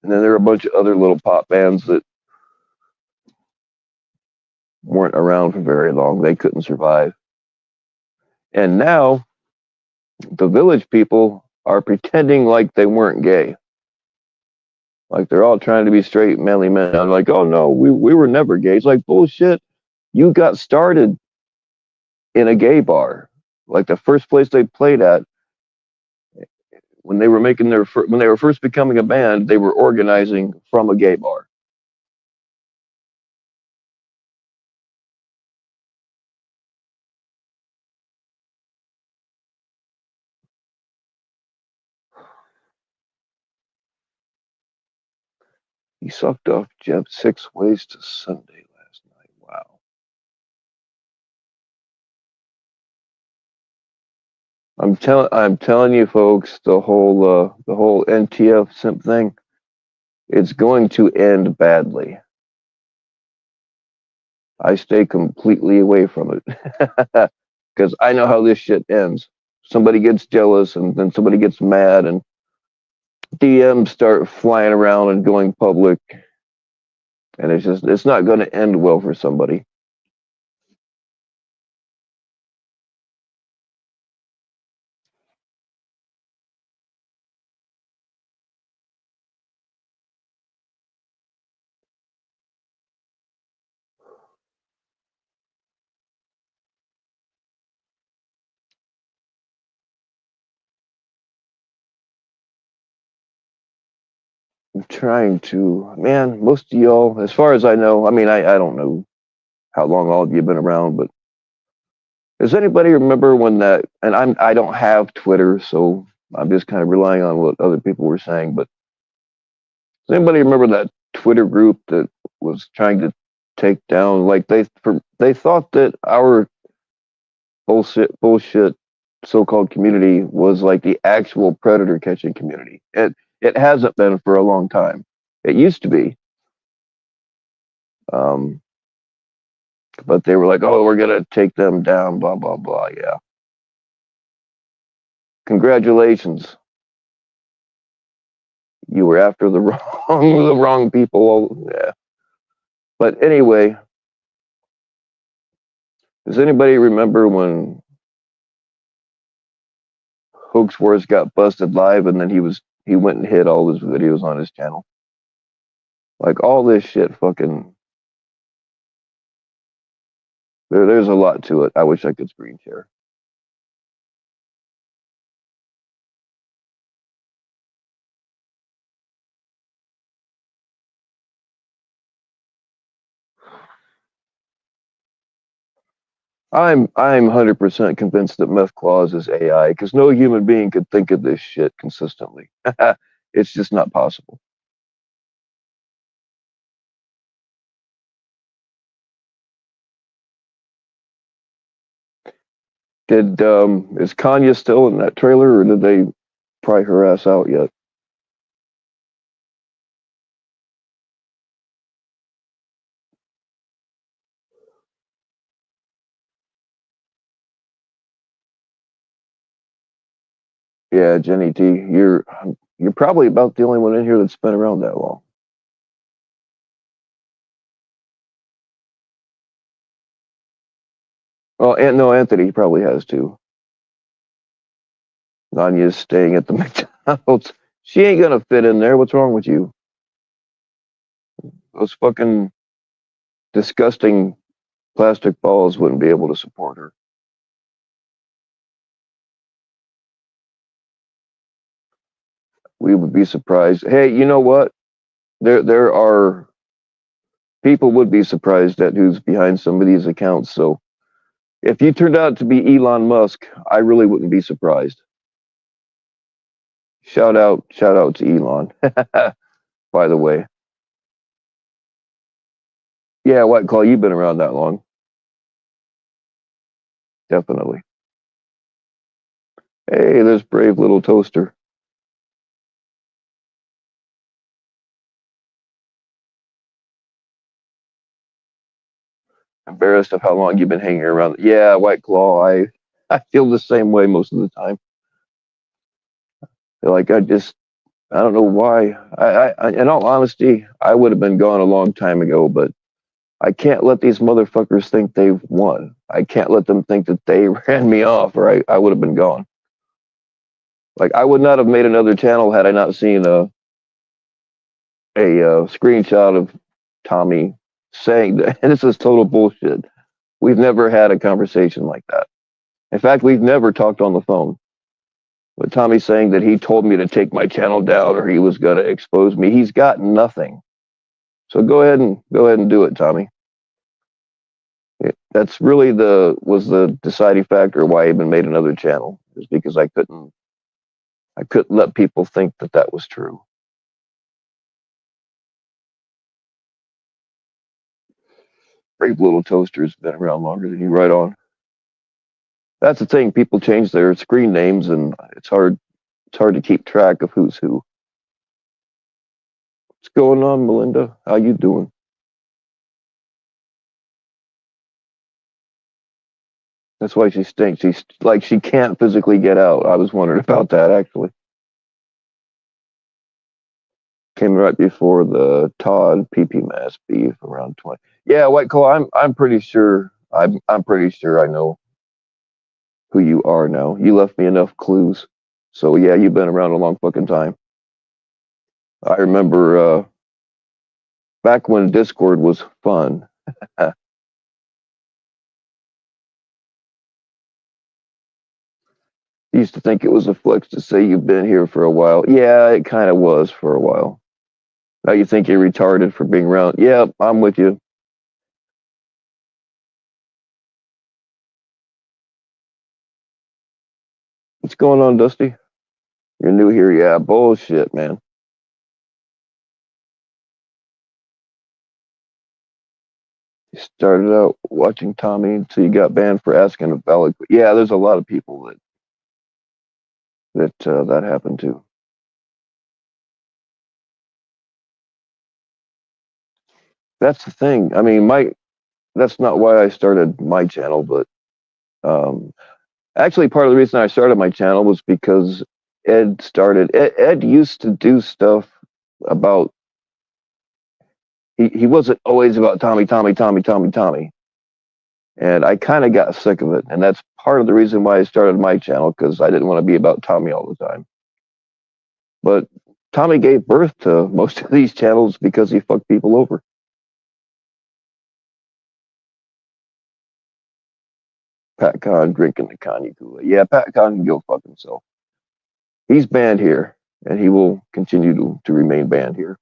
And then there were a bunch of other little pop bands that weren't around for very long. They couldn't survive. And now The Village people are pretending like they weren't gay. Like they're all trying to be straight, manly men. I'm like, oh no, we were never gay. It's like bullshit. You got started in a gay bar. Like the first place they played at when they were making when they were first becoming a band, they were organizing from a gay bar. He sucked off Jeff 6 ways to Sunday last night. Wow. I'm telling you folks, the whole NTF simp thing, it's going to end badly. I stay completely away from it because I know how this shit ends. Somebody gets jealous, and then somebody gets mad, and DMs start flying around and going public, and it's not going to end well for somebody. I'm trying to, man. Most of y'all, as far as I know, I mean, I don't know how long all of you have been around, but does anybody remember when that? And I don't have Twitter, so I'm just kind of relying on what other people were saying. But does anybody remember that Twitter group that was trying to take down? Like they thought that our bullshit so-called community was like the actual predator catching community. It hasn't been for a long time. It used to be, um, but they were like, "Oh, we're gonna take them down." Blah blah blah. Yeah, congratulations. You were after the wrong people. Yeah. But anyway, does anybody remember when Hoax Wars got busted live and then he went and hid all his videos on his channel? Like all this shit fucking there's a lot to it. I wish I could screen share. I'm 100% convinced that Meth Claus is AI because no human being could think of this shit consistently. It's just not possible. Did is Kanye still in that trailer, or did they pry her ass out yet? Yeah, Jenny T, you're probably about the only one in here that's been around that long. Well, and no, Anthony probably has too. Nanya's staying at the McDonald's. She ain't gonna fit in there. What's wrong with you? Those fucking disgusting plastic balls wouldn't be able to support her. We would be surprised. Hey, you know what? There are people would be surprised at who's behind some of these accounts. So if you turned out to be Elon Musk, I really wouldn't be surprised. Shout out to Elon. By the way, yeah, White Claw, you've been around that long, definitely. Hey, there's brave little toaster. Embarrassed of how long you've been hanging around. Yeah, White Claw. I feel the same way most of the time. Like I don't know why. In all honesty, I would have been gone a long time ago, but I can't let these motherfuckers think they've won. I can't let them think that they ran me off, or I would have been gone. Like I would not have made another channel had I not seen a screenshot of Tommy saying that. And this is total bullshit. We've never had a conversation like that. In fact, we've never talked on the phone. But Tommy saying that he told me to take my channel down or he was going to expose me. He's got nothing. So go ahead and do it, Tommy. That's really was the deciding factor why I even made another channel, is because I couldn't let people think that that was true. Brave Little Toaster's been around longer than you. Right on. That's the thing. People change their screen names, and it's hard to keep track of who's who. What's going on, Melinda? How you doing? That's why she stinks. She's like she can't physically get out. I was wondering about that actually. Came right before the Todd PP Mass beef around 20. Yeah, White Claw. I'm pretty sure. I'm pretty sure I know who you are now. You left me enough clues. So yeah, you've been around a long fucking time. I remember back when Discord was fun. Used to think it was a flex to say you've been here for a while. Yeah, it kind of was for a while. Now you think you're retarded for being around. Yeah, I'm with you. What's going on, Dusty? You're new here. Yeah, bullshit, man. You started out watching Tommy until you got banned for asking a valid. Yeah, there's a lot of people that happened to. That's the thing. I mean, that's not why I started my channel, but um, actually, part of the reason I started my channel was because Ed used to do stuff about. He wasn't always about Tommy, Tommy, Tommy, Tommy, Tommy. And I kind of got sick of it. And that's part of the reason why I started my channel, because I didn't want to be about Tommy all the time. But Tommy gave birth to most of these channels because he fucked people over. Pat Con drinking the Kanye Kool-Aid. Yeah, Pat Con can go fuck himself. He's banned here, and he will continue to remain banned here.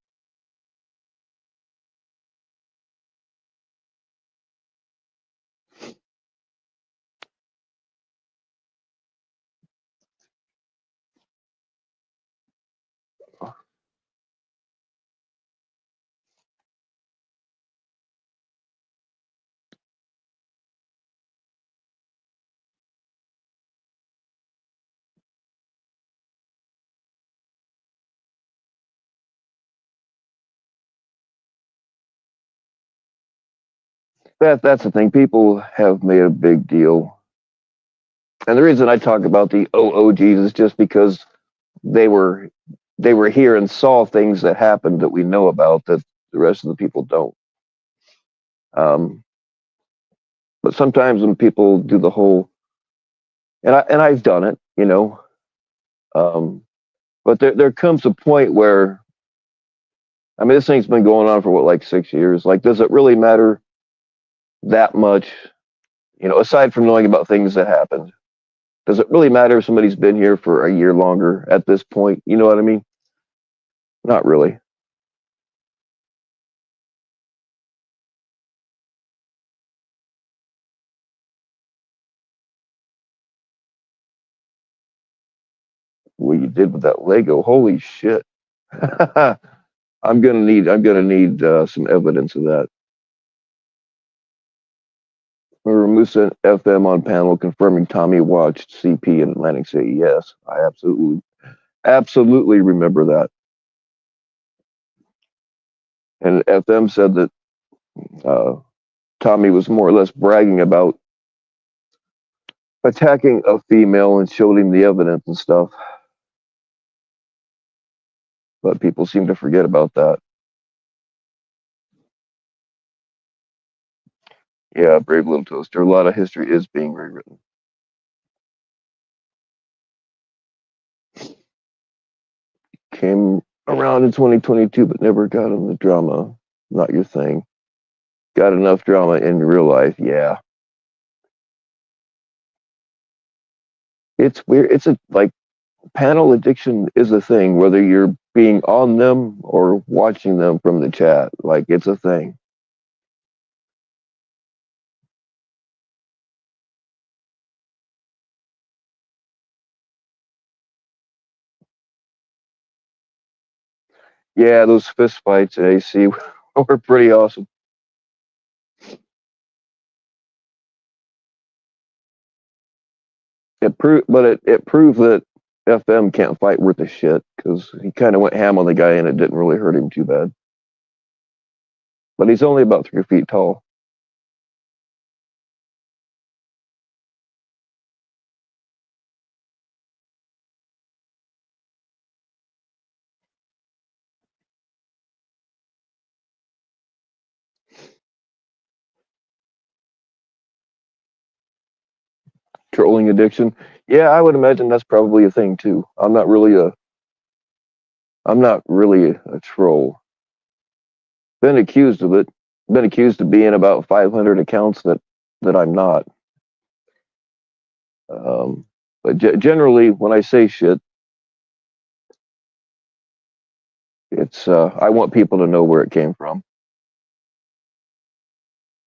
That's the thing. People have made a big deal. And the reason I talk about the OOGs is just because they were they were here and saw things that happened that we know about that the rest of the people don't. Um, but sometimes when people do the whole, and I've done it, but there comes a point where, I mean, this thing's been going on for what, like 6 years. Like, does it really matter that much? Aside from knowing about things that happened, does it really matter if somebody's been here for a year longer at this point? You know what I mean? Not really. What you did with that Lego, holy shit! I'm gonna need some evidence of that. Musa FM on panel confirming Tommy watched CP in Atlantic City. Yes, I absolutely remember that. And FM said that uh, Tommy was more or less bragging about attacking a female and showed him the evidence and stuff. But people seem to forget about that. Yeah, Brave Little Toaster. A lot of history is being rewritten. came around in 2022, but never got in the drama. Not your thing. Got enough drama in real life, yeah. It's weird. It's a like panel addiction is a thing, whether you're being on them or watching them from the chat. Like it's a thing. Yeah, those fist fights at AC were pretty awesome. It proved that FM can't fight worth a shit because he kind of went ham on the guy and it didn't really hurt him too bad. But he's only about 3 feet tall. Trolling addiction. Yeah, I would imagine that's probably a thing too. I'm not really a troll. Been accused of it. Been accused of being about 500 accounts that I'm not. But generally, when I say shit, it's I want people to know where it came from.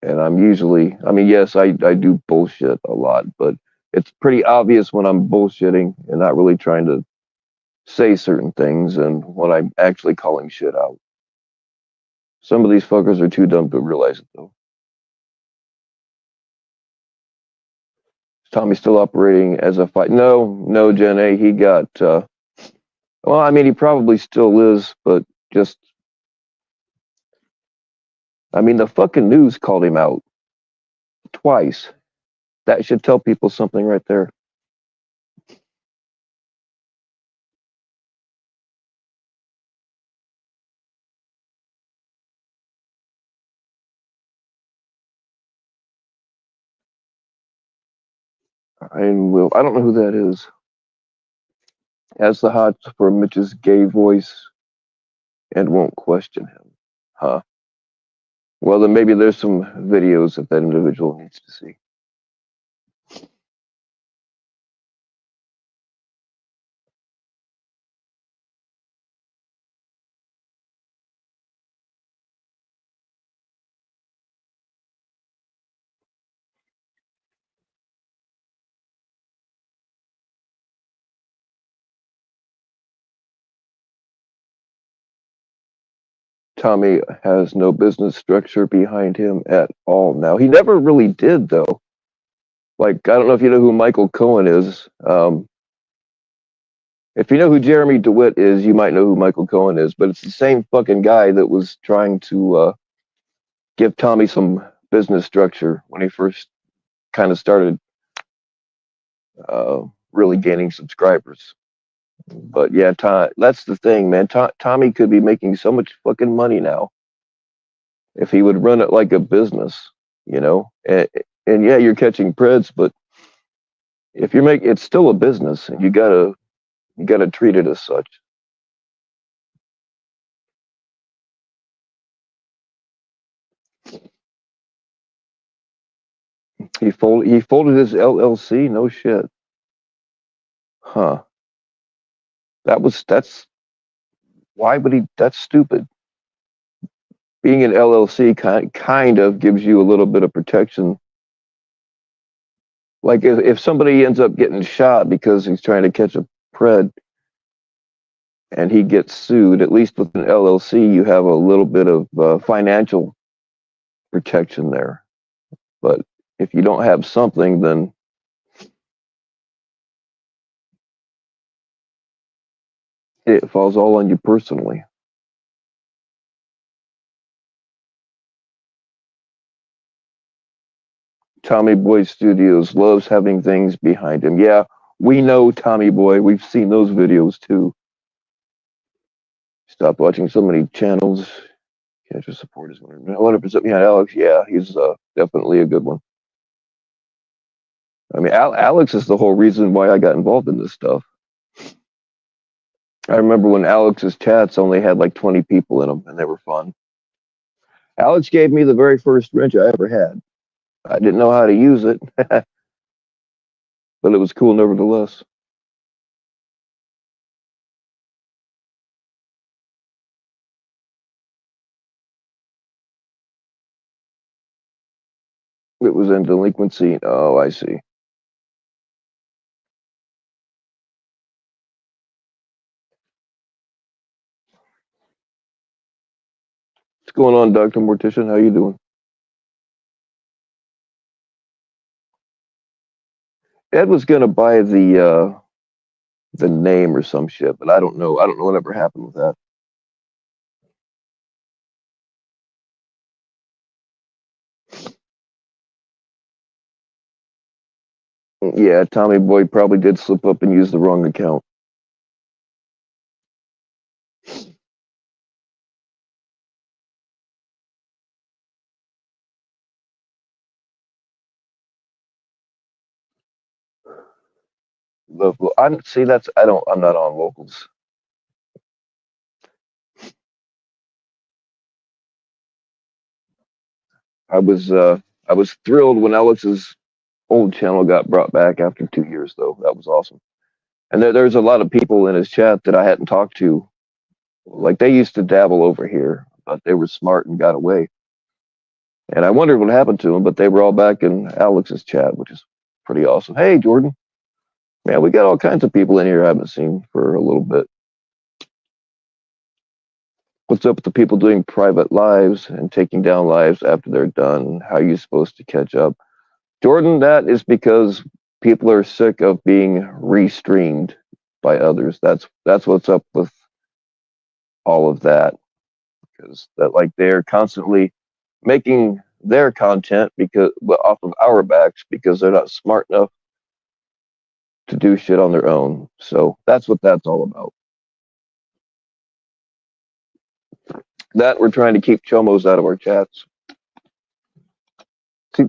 And I'm usually, I mean, yes, I do bullshit a lot, but it's pretty obvious when I'm bullshitting and not really trying to say certain things and when I'm actually calling shit out. Some of these fuckers are too dumb to realize it, though. Is Tommy still operating as a fight? No, Jen A. He got, well, I mean, he probably still is, but just, I mean, the fucking news called him out twice. That should tell people something right there. I don't know who that is. Has the hots for Mitch's gay voice and won't question him. Huh. Well, then maybe there's some videos that individual needs to see. Tommy has no business structure behind him at all now. He never really did, though. Like, I don't know if you know who Michael Cohen is. If you know who Jeremy DeWitt is, you might know who Michael Cohen is, but it's the same fucking guy that was trying to give Tommy some business structure when he first kind of started really gaining subscribers. But yeah, that's the thing, man. Tommy could be making so much fucking money now if he would run it like a business, you know. And yeah, you're catching preds, but if you're making, it's still a business, and you gotta treat it as such. He folded his LLC. No shit, huh? That's why would he? That's stupid. Being an LLC kind of gives you a little bit of protection. Like if somebody ends up getting shot because he's trying to catch a pred and he gets sued, at least with an LLC, you have a little bit of financial protection there. But if you don't have something, then it falls all on you personally. Tommy Boy Studios loves having things behind him. Yeah, we know Tommy Boy. We've seen those videos too. Stop watching so many channels. Can't just support his 100% behind Alex. Yeah, he's definitely a good one. I mean, Alex is the whole reason why I got involved in this stuff. I remember when Alex's chats only had like 20 people in them, and they were fun. Alex gave me the very first wrench I ever had. I didn't know how to use it, but it was cool nevertheless. It was in delinquency. Oh, I see. What's going on, Doctor Mortician? How you doing? Ed was gonna buy the name or some shit, but I don't know. I don't know whatever happened with that. Yeah, Tommy Boy probably did slip up and use the wrong account. Local. I'm see. That's I don't. I'm not on locals. I was uh I was thrilled when Alex's old channel got brought back after 2 years, though. That was awesome. And there's a lot of people in his chat that I hadn't talked to. Like they used to dabble over here, but they were smart and got away. And I wondered what happened to them, but they were all back in Alex's chat, which is pretty awesome. Hey, Jordan. Man, we got all kinds of people in here I haven't seen for a little bit. What's up with the people doing private lives and taking down lives after they're done? How are you supposed to catch up? Jordan, that is because people are sick of being restreamed by others. That's what's up with all of that. Because that like they're constantly making their content because well, off of our backs because they're not smart enough to do shit on their own. So that's what that's all about. That we're trying to keep chomos out of our chats. See,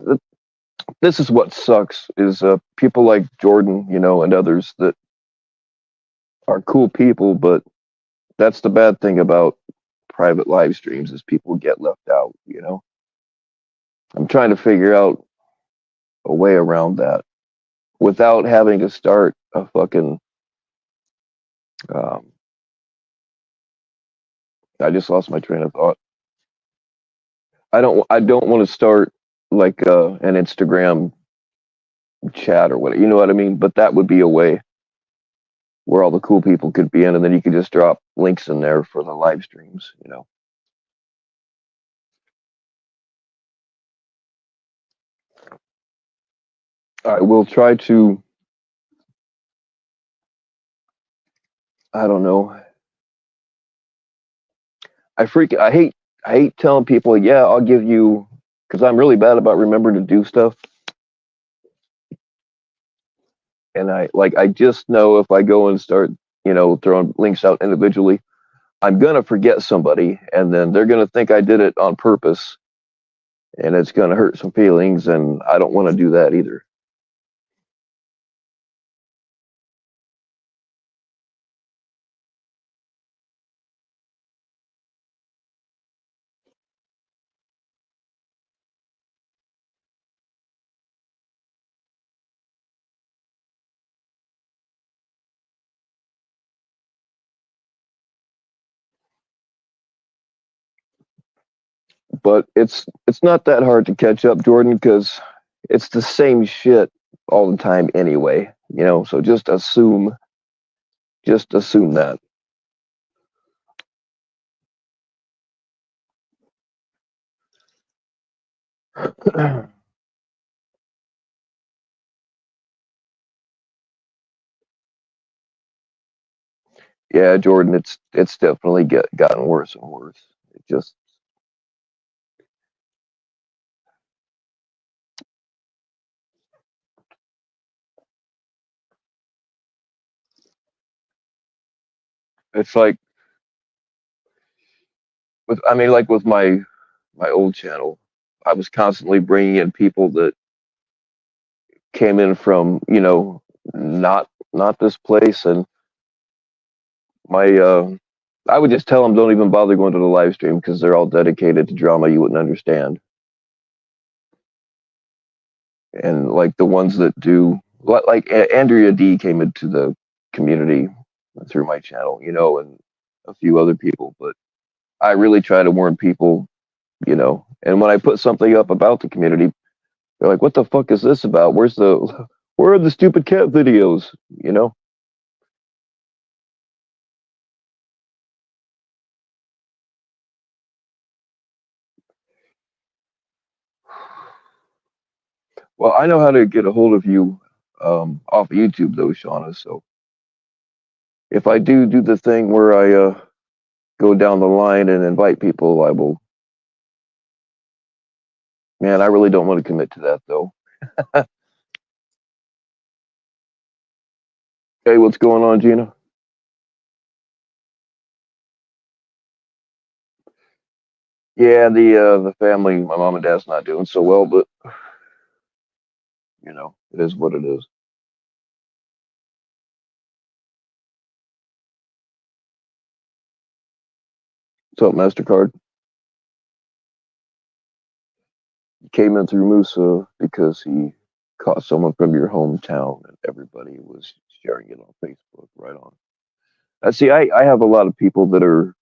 this is what sucks is people like Jordan, and others that are cool people, but that's the bad thing about private live streams is people get left out. I'm trying to figure out a way around that without having to start a fucking um, I just lost my train of thought. I don't want to start like an Instagram chat or whatever. You know what I mean? But that would be a way where all the cool people could be in, and then you could just drop links in there for the live streams. I will try to. I don't know. I hate telling people, yeah, I'll give you because I'm really bad about remembering to do stuff, and I just know if I go and start throwing links out individually, I'm gonna forget somebody, and then they're gonna think I did it on purpose, and it's gonna hurt some feelings, and I don't want to do that either. But it's not that hard to catch up, Jordan, because it's the same shit all the time anyway. So just assume that. Yeah, Jordan, it's definitely gotten worse and worse. It just it's like like with my old channel, I was constantly bringing in people that came in from not this place, and My I would just tell them don't even bother going to the live stream because they're all dedicated to drama you wouldn't understand. And like the ones that do, like Andrea D came into the community through my channel, and a few other people. But I really try to warn people, And when I put something up about the community, they're like, "What the fuck is this about? Where are the stupid cat videos?" You know. Well, I know how to get a hold of you off of YouTube, though, Shauna. So if I do the thing where I go down the line and invite people, I will. Man, I really don't want to commit to that, though. Hey, what's going on, Gina? Yeah, the family, my mom and dad's not doing so well, but it is what it is. What's up, Mastercard? He came in through Musa because he caught someone from your hometown, and everybody was sharing it on Facebook. Right on. I see. I have a lot of people that are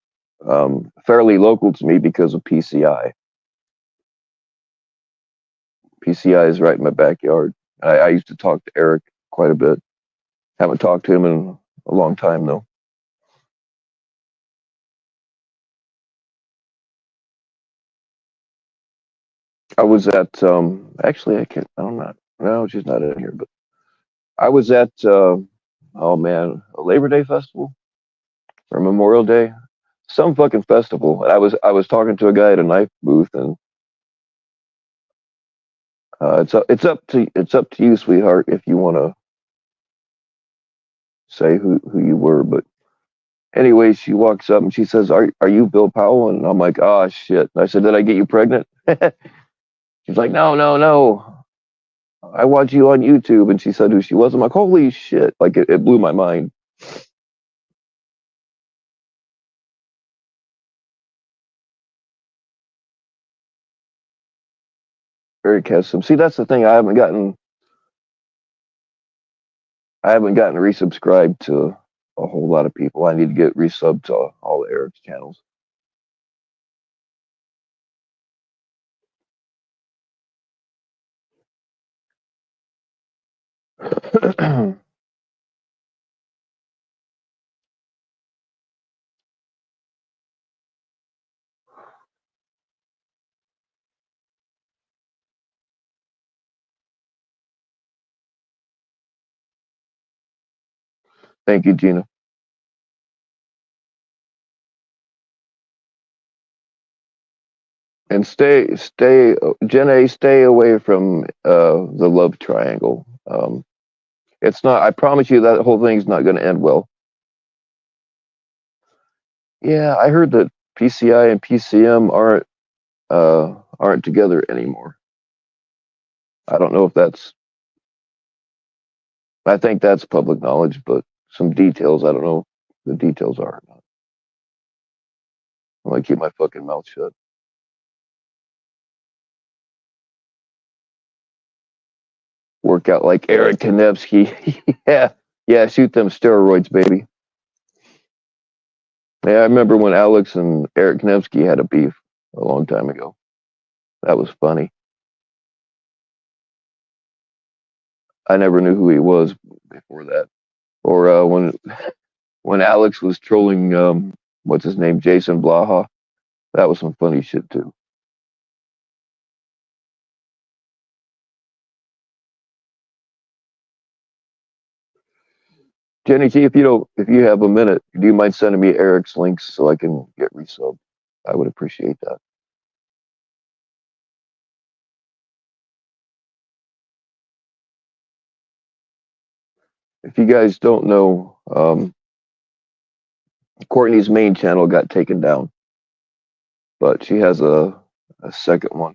fairly local to me because of PCI. PCI is right in my backyard. I used to talk to Eric quite a bit. Haven't talked to him in a long time though. I was at actually I can't I'm not no she's not in here, but I was at oh man, a Labor Day festival or Memorial Day. Some fucking festival. And I was talking to a guy at a knife booth and it's up to you, sweetheart, if you wanna say who you were, but anyway, she walks up and she says, "Are you Bill Powell?" And I'm like, "Oh shit!" And I said, "Did I get you pregnant?" She's like, "No, no, no. I watch you on YouTube." And she said who she was. I'm like, "Holy shit!" Like it blew my mind. Very custom. See, that's the thing. I haven't gotten resubscribed to a whole lot of people. I need to get resubbed to all Eric's channels. Thank you, Gina. And Jenna, stay away from the love triangle. It's not. I promise you that whole thing's not going to end well. Yeah, I heard that PCI and PCM aren't together anymore. I don't know if that's. I think that's public knowledge, but some details I don't know. The details are or not. I'm gonna keep my fucking mouth shut. Work out like Eric Kanevsky. Yeah, yeah. Shoot them steroids, baby. Yeah, I remember when Alex and Eric Kanevsky had a beef a long time ago. That was funny. I never knew who he was before that. Or when Alex was trolling what's his name, Jason Blaha. That was some funny shit too. Jenny T, if you have a minute, do you mind sending me Eric's links so I can get resubbed? I would appreciate that. If you guys don't know, Courtney's main channel got taken down, but she has a second one.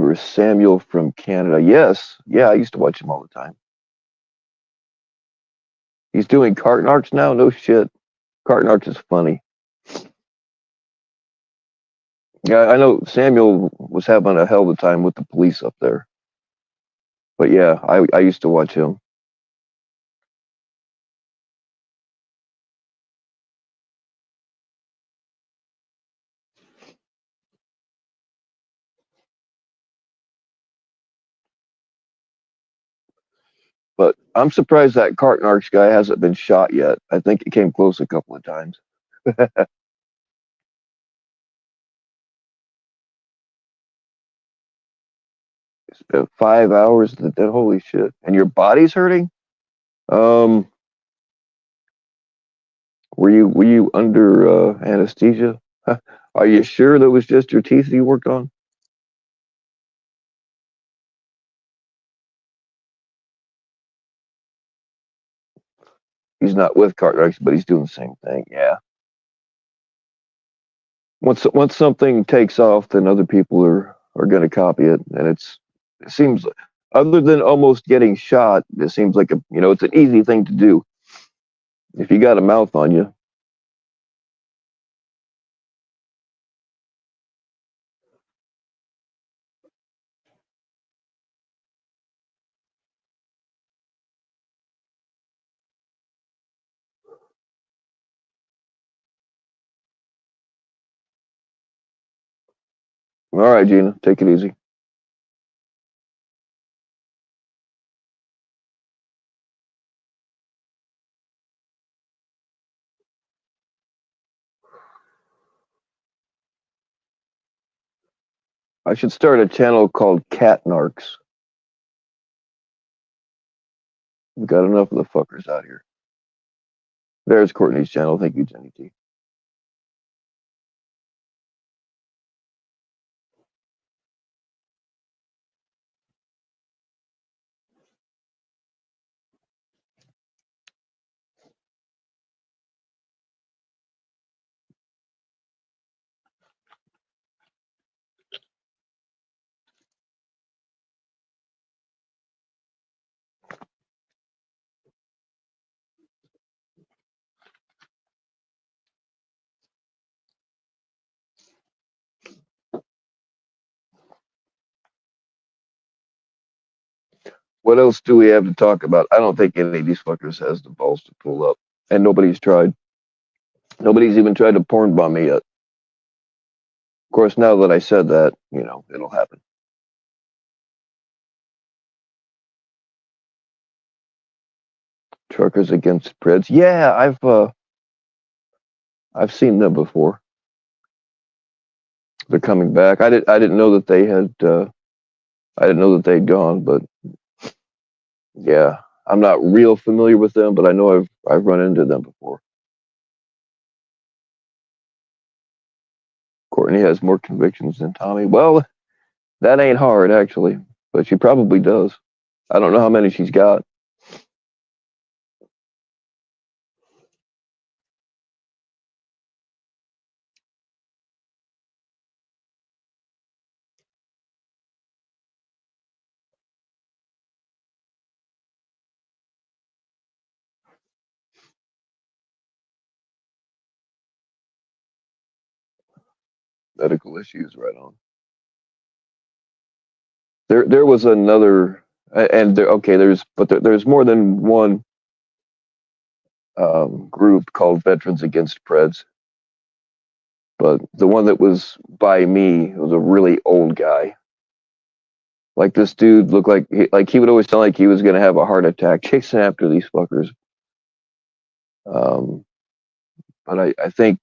remember Samuel from Canada. Yes, yeah, I used to watch him all the time. He's doing carton arts now. No shit, carton arts is funny. Yeah, I know Samuel was having a hell of a time with the police up there. But yeah, I used to watch him. But I'm surprised that carton arch guy hasn't been shot yet. I think it came close a couple of times. It's been 5 hours. That holy shit! And your body's hurting. Um, were you under anesthesia? Are you sure that was just your teeth you worked on? He's not with carton arch, but he's doing the same thing. Yeah. Once something takes off, then other people are going to copy it, and it seems other than almost getting shot, it seems like it's an easy thing to do if you got a mouth on you. All right, Gina, take it easy. I should start a channel called Cat Narcs. We've got enough of the fuckers out here. There's Courtney's channel. Thank you, Jenny T. What else do we have to talk about? I don't think any of these fuckers has the balls to pull up, and nobody's tried. Nobody's even tried to porn bomb me yet. Of course, now that I said that, it'll happen. Truckers against Preds. Yeah, I've seen them before. They're coming back. I didn't know that they had I didn't know that they'd gone, but yeah, I'm not real familiar with them, but I know I've run into them before. Courtney has more convictions than Tommy. Well, that ain't hard actually, but she probably does. I don't know how many she's got. Medical issues, right on. There was another, and there, okay, there's more than one group called Veterans Against Preds, but the one that was by me was a really old guy. Like this dude looked like he would always sound like he was gonna have a heart attack chasing after these fuckers. Um, but I think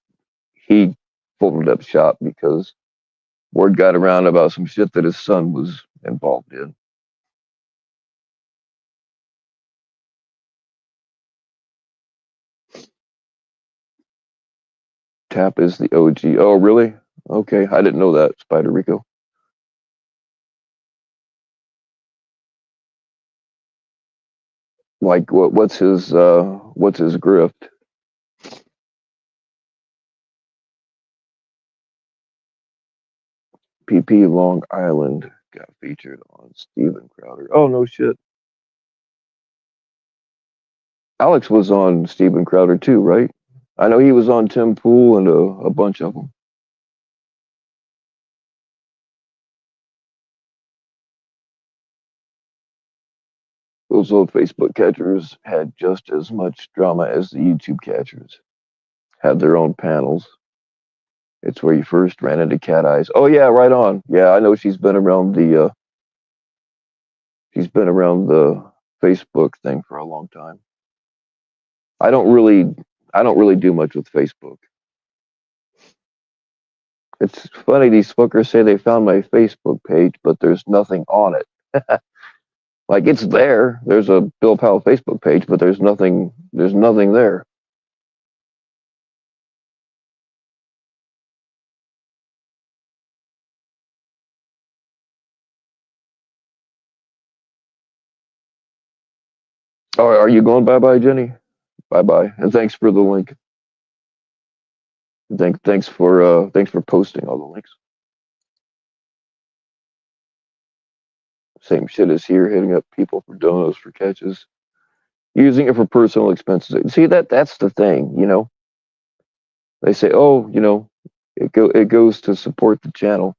he folded up shop because word got around about some shit that his son was involved in. Tap is the OG. Oh, really? Okay, I didn't know that, Spider Rico. Like what's his grift? PP Long Island. got featured on Steven Crowder. Oh no shit. Alex was on Steven Crowder too, right? I know he was on Tim Pool and a bunch of them. Those old Facebook catchers had just as much drama as the YouTube catchers. Had their own panels. It's where you first ran into Cat Eyes. Oh yeah, right on. Yeah, I know she's been around the Facebook thing for a long time. I don't really I don't really do much with Facebook. It's funny these fuckers say they found my Facebook page, but there's nothing on it. Like it's there. There's a Bill Powell Facebook page, but there's nothing there. Oh, are you going bye bye, Jenny? Bye bye. And thanks for the link. Thanks for posting all the links. Same shit as here, hitting up people for donos for catches, using it for personal expenses. See that's the thing, you know. They say, oh, it goes to support the channel.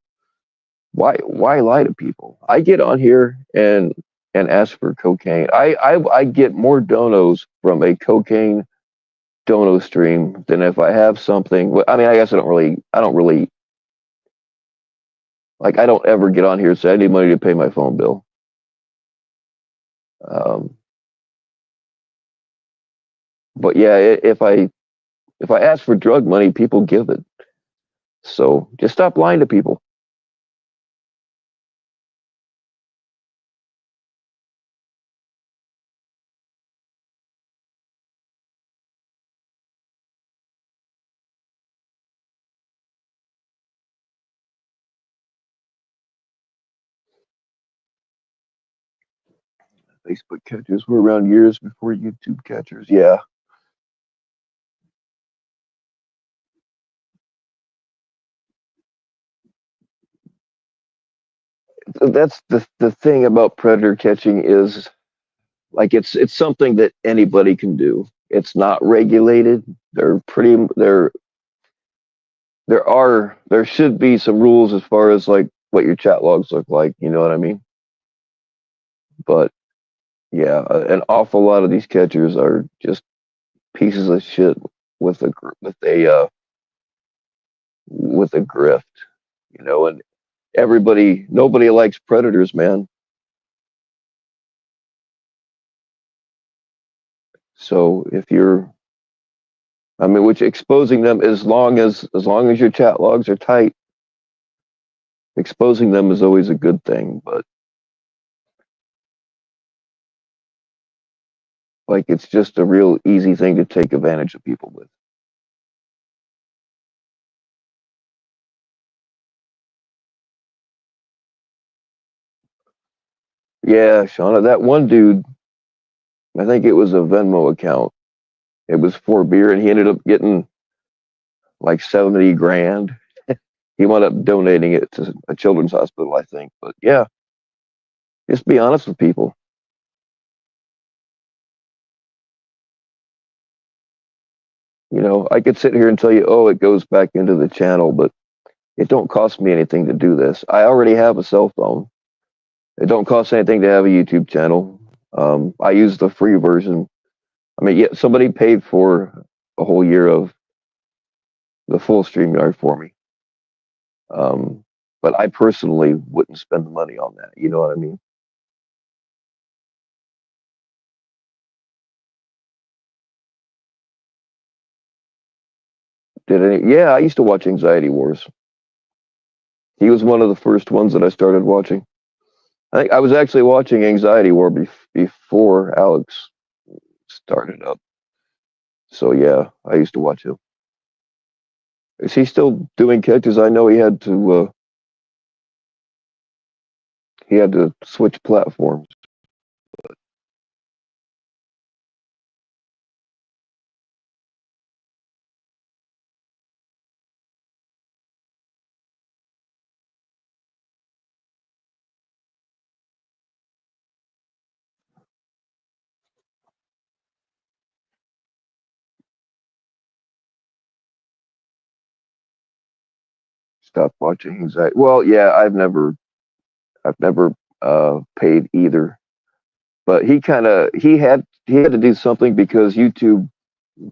Why lie to people? I get on here and ask for cocaine. I get more donos from a cocaine dono stream than if I have something. I mean, I guess I don't really like. I don't ever get on here and say I need money to pay my phone bill. Um, but yeah, if I ask for drug money, people give it. So just stop lying to people. Facebook catchers were around years before YouTube catchers. Yeah, that's the thing about predator catching is like it's something that anybody can do. It's not regulated. There should be some rules as far as like what your chat logs look like. You know what I mean? But yeah, an awful lot of these catchers are just pieces of shit with a with a grift. And nobody likes predators, man. So if you're I mean, which exposing them as long as your chat logs are tight, exposing them is always a good thing. But like, it's just a real easy thing to take advantage of people with. Yeah, Shauna, that one dude, I think it was a Venmo account. It was for beer, and he ended up getting like 70 grand. He wound up donating it to a children's hospital, I think. But yeah, just be honest with people. I could sit here and tell you, oh, it goes back into the channel, but it don't cost me anything to do this. I already have a cell phone. It don't cost anything to have a YouTube channel. I use the free version. I mean, yeah, somebody paid for a whole year of the full StreamYard for me. Um, but I personally wouldn't spend the money on that. You know what I mean? Yeah, I used to watch Anxiety Wars. He was one of the first ones that I started watching. I think I was actually watching Anxiety War before Alex started up. So yeah, I used to watch him. Is he still doing catches? I know he had to switch platforms. stopped watching anxiety. Well, yeah, I've never paid either. But he had to do something because YouTube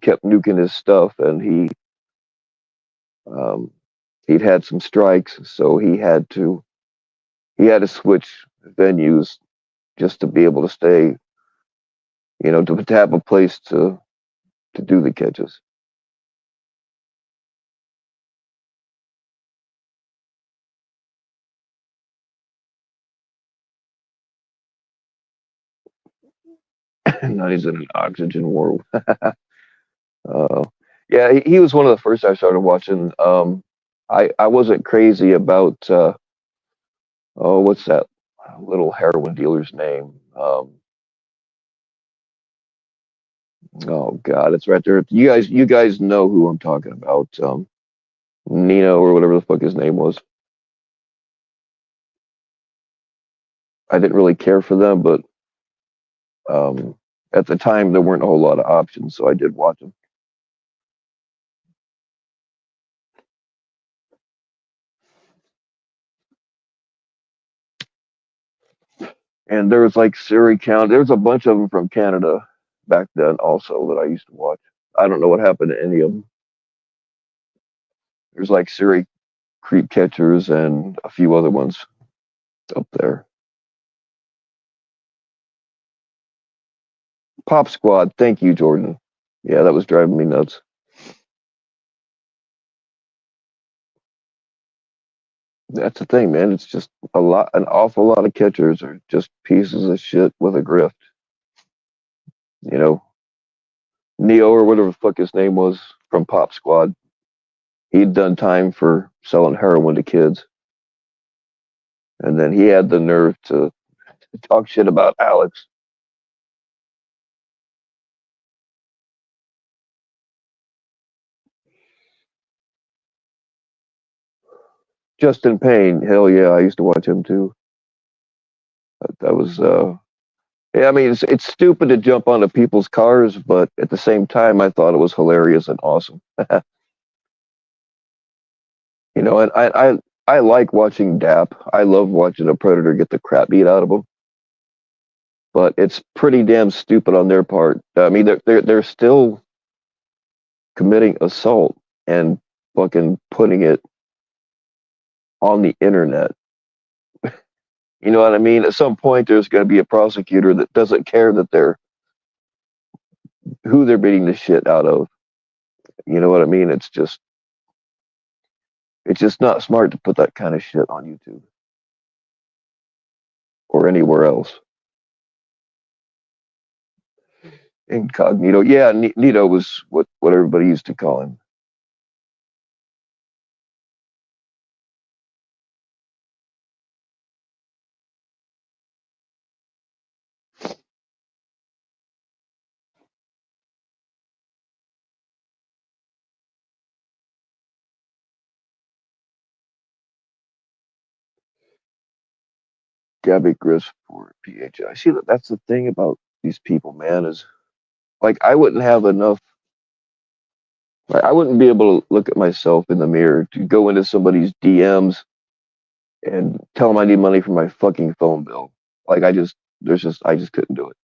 kept nuking his stuff, and um, he'd had some strikes, so he had to switch venues just to be able to stay, to have a place to do the catches. Now he's in an oxygen war. Uh, yeah, he was one of the first I started watching. I wasn't crazy about what's that little heroin dealer's name? Oh God, it's right there. You guys know who I'm talking about. Nino or whatever the fuck his name was. I didn't really care for them, but um, at the time there weren't a whole lot of options, so I did watch them. And there was like Surrey County. There was a bunch of them from Canada back then also that I used to watch. I don't know what happened to any of them. There's like Surrey Creek Catchers and a few other ones up there. Pop Squad. Thank you, Jordan. Yeah, that was driving me nuts. That's the thing, man. It's just an awful lot of catchers are just pieces of shit with a grift. You know, Neo or whatever the fuck his name was from Pop Squad. He'd done time for selling heroin to kids, and then he had the nerve to talk shit about Alex. Justin Payne, hell yeah, I used to watch him too. That was yeah, I mean it's stupid to jump onto people's cars, but at the same time I thought it was hilarious and awesome. And I like watching DAP. I love watching a predator get the crap beat out of him. But it's pretty damn stupid on their part. I mean, they're still committing assault and fucking putting it on the internet. You know what I mean? At some point, there's going to be a prosecutor that doesn't care that they're who they're beating the shit out of. You know what I mean? It's just not smart to put that kind of shit on YouTube or anywhere else. Incognito, yeah, Nito was what everybody used to call him. Gabby Gris for PHI. See, that's the thing about these people, man, is like I wouldn't have enough. Like, I wouldn't be able to look at myself in the mirror to go into somebody's DMs and tell them I need money for my fucking phone bill. Like I just couldn't do it.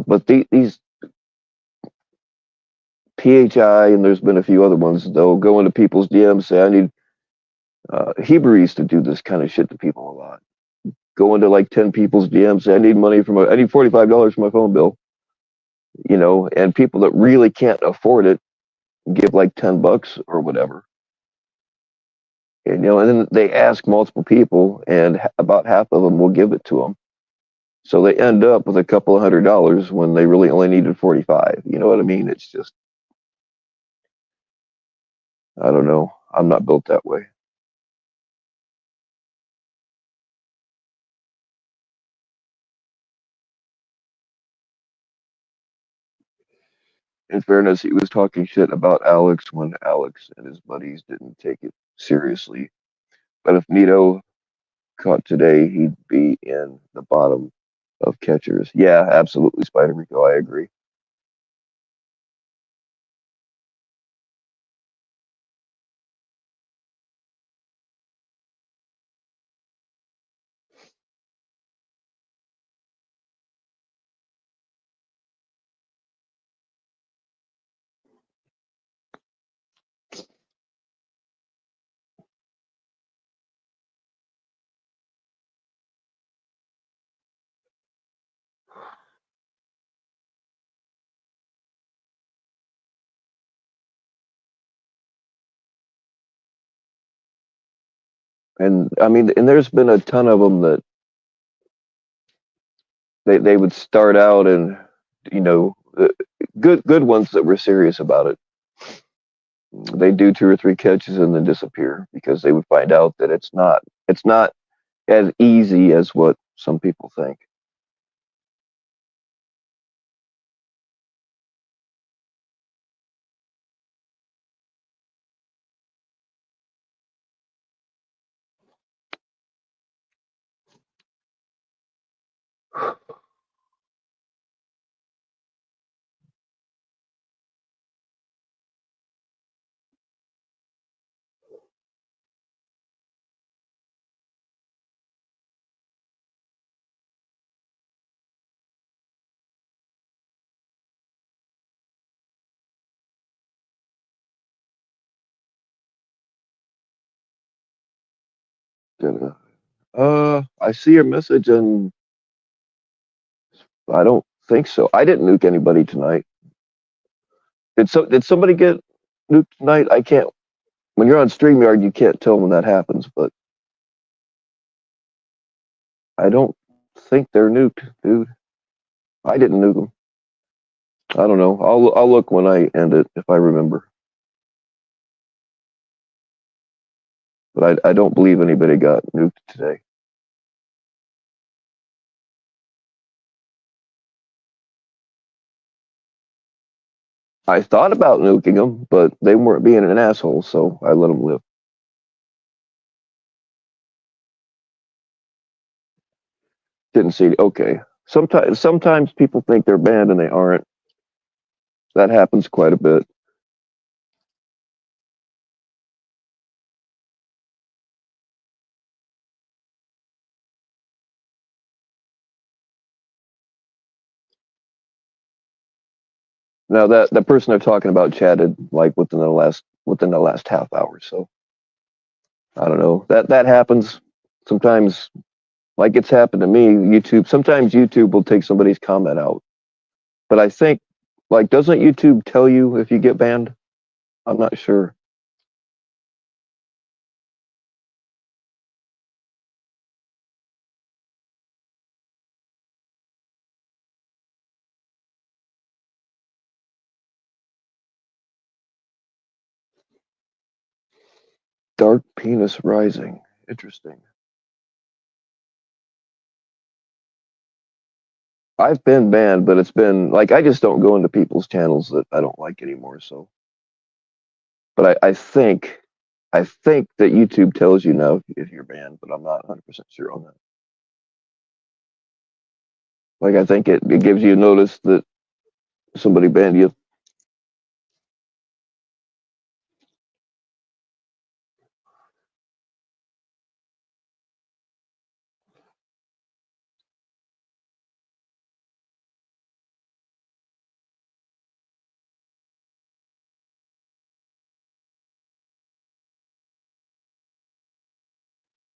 But these PHI and there's been a few other ones. They'll go into people's DMs, say I need. Hebrew used to do this kind of shit to people a lot. Go into like 10 people's DMs, say I need $45 for my phone bill. And people that really can't afford it give like $10 or whatever. And then they ask multiple people, and about half of them will give it to them. So they end up with a couple of $100 when they really only needed 45. You know what I mean? It's just, I don't know. I'm not built that way. In fairness, he was talking shit about Alex when Alex and his buddies didn't take it seriously. But if Nito caught today, he'd be in the bottom of catchers. Yeah, absolutely, Spider Rico. I agree. And I mean, and there's been a ton of them that they would start out and you know good ones that were serious about it. They do two or three catches and then disappear because they would find out that it's not as easy as what some people think. I see your message and I don't think so. I didn't nuke anybody tonight. Did somebody get nuked tonight? I can't. When you're on StreamYard, you can't tell when that happens, but I don't think they're nuked, dude. I didn't nuke them. I don't know. I'll look when I end it if I remember. But I don't believe anybody got nuked today. I thought about nuking them, but they weren't being an asshole, so I let them live. Didn't see. Okay. Sometimes people think they're banned and they aren't. That happens quite a bit. Now that person they're talking about chatted like within the last half hour. So I don't know. That happens sometimes. Like it's happened to me. Sometimes YouTube will take somebody's comment out. But I think like doesn't YouTube tell you if you get banned? I'm not sure. Dark penis rising. Interesting. I've been banned, but it's been like I just don't go into people's channels that I don't like anymore. So, but I think that YouTube tells you now if you're banned, but I'm not 100% sure on that. Like I think it gives you notice that somebody banned you.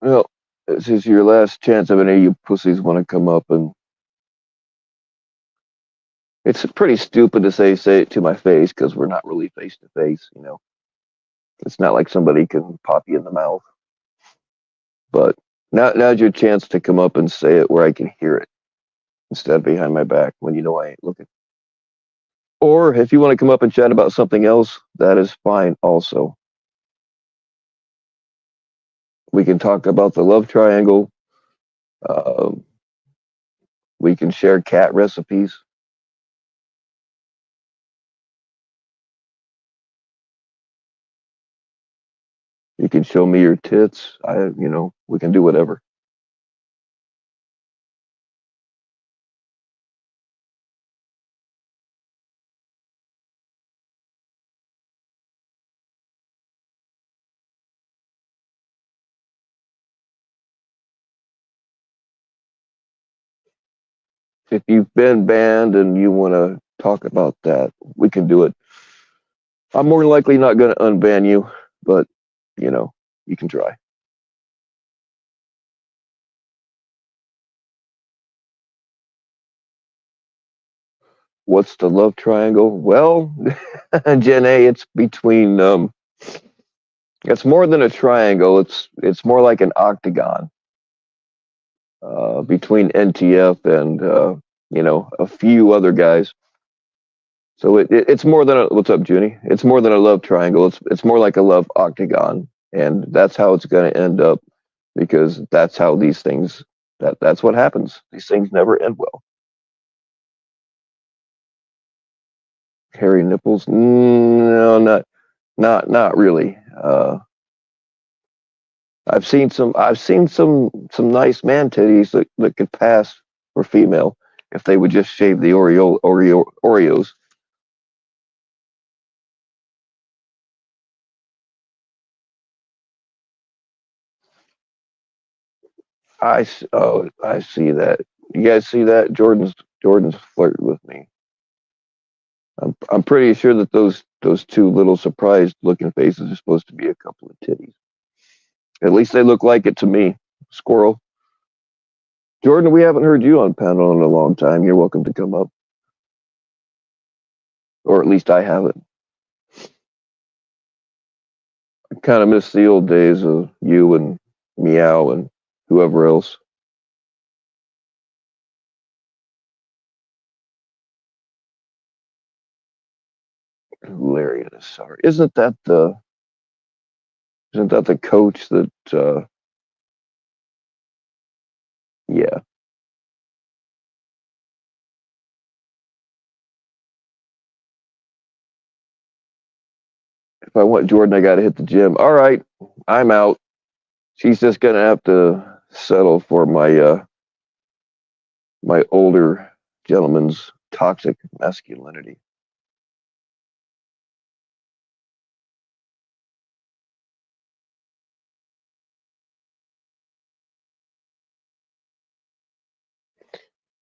Well, this is your last chance if any of you pussies want to come up, and it's pretty stupid to say it to my face because we're not really face to face. It's not like somebody can pop you in the mouth. But now's your chance to come up and say it where I can hear it instead of behind my back when you know I ain't looking. Or if you want to come up and chat about something else, that is fine also. We can talk about the love triangle. Um, we can share cat recipes. You can show me your tits. We can do whatever. If you've been banned and you want to talk about that, we can do it. I'm more than likely not going to unban you, but you know, you can try. What's the love triangle? Well, Jen A, It's more than a triangle. It's more like an octagon between NTF and a few other guys. So it's more than a what's up, Junie? It's more than a love triangle. It's more like a love octagon, and that's how it's going to end up because that's how these things that's what happens. These things never end well. Hairy nipples? No, not really. I've seen some nice man titties that could pass for female if they would just shave the Oreos. I see that. You guys see that? Jordan's flirting with me. I'm pretty sure that those two little surprised looking faces are supposed to be a couple of titties. At least they look like it to me. Squirrel. Jordan, we haven't heard you on panel in a long time. You're welcome to come up. Or at least I haven't. I kind of miss the old days of you and Meow and whoever else. Larry Nassar. Isn't that the coach that yeah. If I want Jordan I gotta hit the gym. All right, I'm out. She's just gonna have to settle for my older gentleman's toxic masculinity.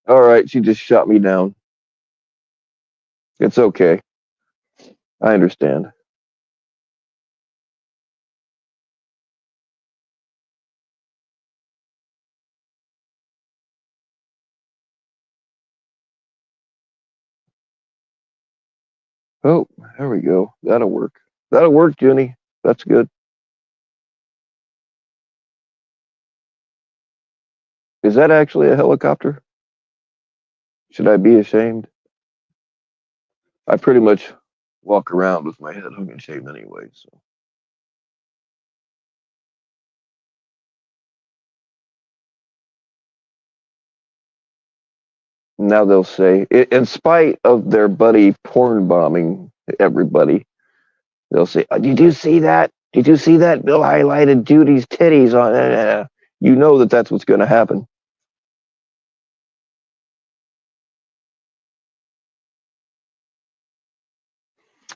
All right, she just shot me down. It's okay. I understand. Oh, there we go. That'll work. That'll work, Jenny. That's good. Is that actually a helicopter? Should I be ashamed? I pretty much walk around with my head hung and shaved anyway, so now they'll say, in spite of their buddy porn bombing everybody, they'll say, "Did you see that? Did you see that? Bill highlighted Judy's titties on." You know that's what's going to happen.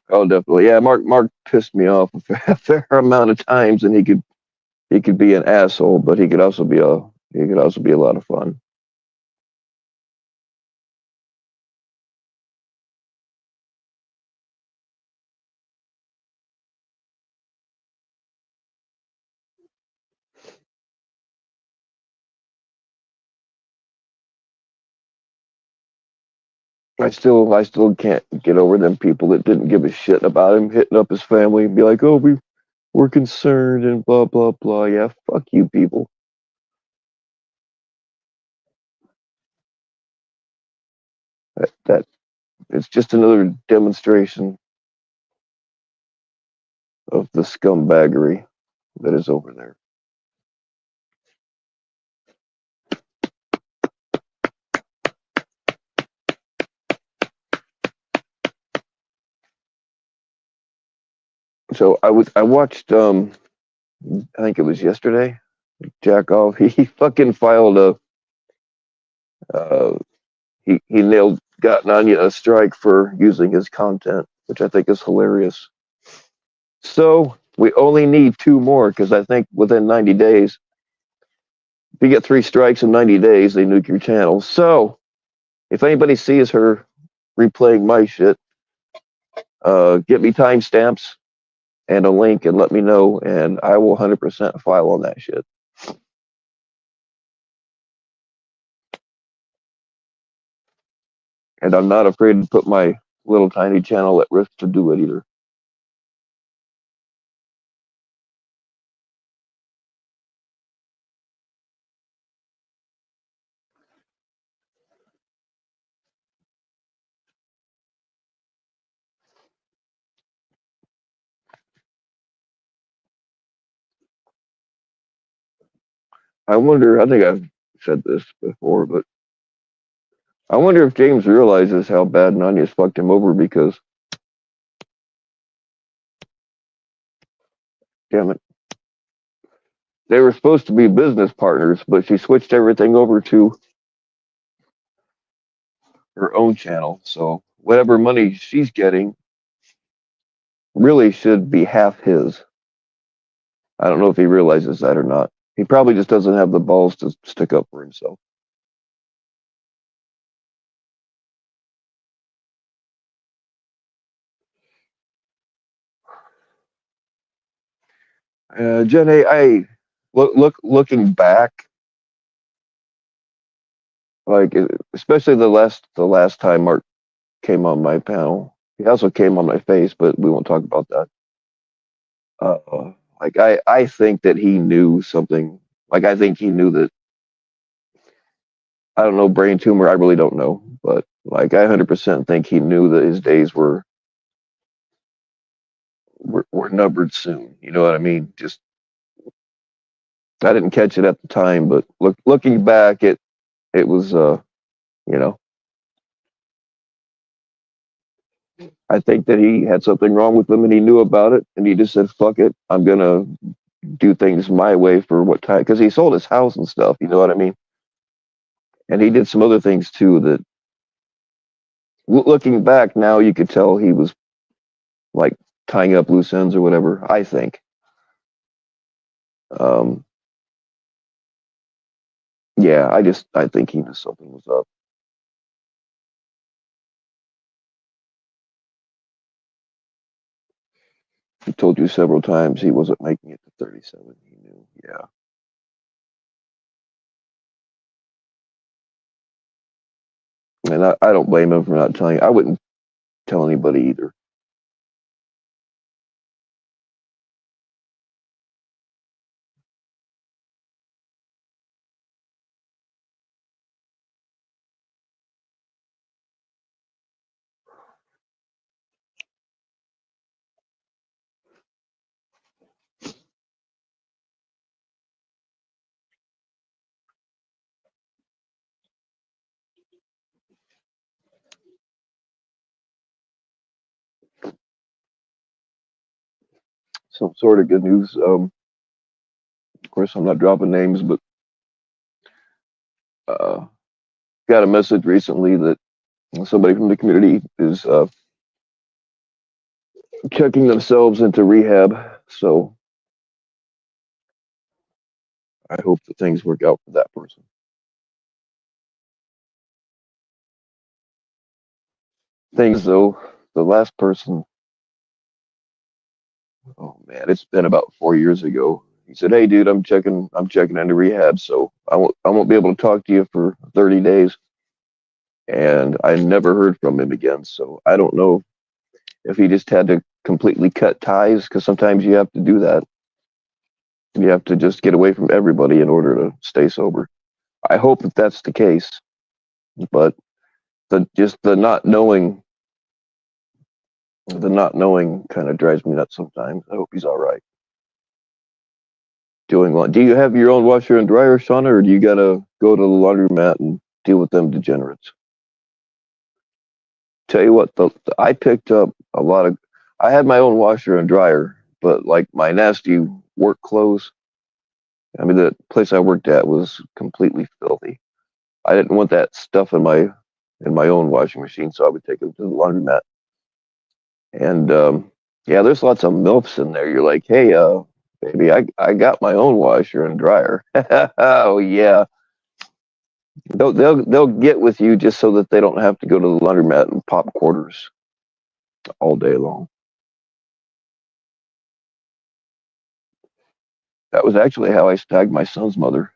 Oh, definitely. Yeah, Mark pissed me off a fair amount of times, and he could be an asshole, but he could also be a lot of fun. I still can't get over them people that didn't give a shit about him hitting up his family and be like, "Oh, we're concerned," and blah blah blah. Yeah, fuck you people. That it's just another demonstration of the scumbaggery that is over there. So I watched I think it was yesterday. Jack off. He fucking filed uh he nailed Gotten Onion a strike for using his content, which I think is hilarious. So we only need two more because I think within 90 days, if you get three strikes in 90 days, they nuke your channel. So if anybody sees her replaying my shit, get me timestamps and a link and let me know, and I will 100% file on that shit. And I'm not afraid to put my little tiny channel at risk to do it either. I wonder. I think I've said this before, but I wonder if James realizes how bad Nanya's fucked him over because, damn it, they were supposed to be business partners, but she switched everything over to her own channel. So whatever money she's getting really should be half his. I don't know if he realizes that or not. He probably just doesn't have the balls to stick up for himself. Jenny, I looking back, like especially the last time Mark came on my panel. He also came on my face, but we won't talk about that. Like I think that he knew something. Like I think he knew that. I don't know brain tumor. I really don't know, but like I 100% think he knew that his days were numbered soon. You know what I mean? Just I didn't catch it at the time, but looking back, it was you know, I think that he had something wrong with him and he knew about it and he just said, "Fuck it, I'm gonna do things my way for what time?" Because he sold his house and stuff. You know what I mean? And he did some other things too that, looking back now, you could tell he was like tying up loose ends or whatever. I think. Um, yeah, I think he knew something was up. He told you several times he wasn't making it to 37. He knew. Yeah. And I don't blame him for not telling. I wouldn't tell anybody either. Some sort of good news. Of course, I'm not dropping names, but uh, got a message recently that somebody from the community is checking themselves into rehab. So I hope that things work out for that person. Things though, the last person, oh man, it's been about 4 years ago. He said, "Hey, dude, I'm checking into rehab, so I won't be able to talk to you for 30 days." And I never heard from him again. So I don't know if he just had to completely cut ties because sometimes you have to do that. You have to just get away from everybody in order to stay sober. I hope that that's the case, but the not knowing kind of drives me nuts sometimes. I hope he's all right. Doing what? Do you have your own washer and dryer, Shauna, or do you gotta go to the laundromat and deal with them degenerates? Tell you what, I picked up a lot of. I had my own washer and dryer, but like my nasty work clothes. I mean, the place I worked at was completely filthy. I didn't want that stuff in my own washing machine, so I would take it to the laundromat. And yeah, there's lots of milfs in there. You're like, hey, baby, I got my own washer and dryer. Oh yeah, they'll get with you just so that they don't have to go to the laundromat and pop quarters all day long. That was actually how I snagged my son's mother.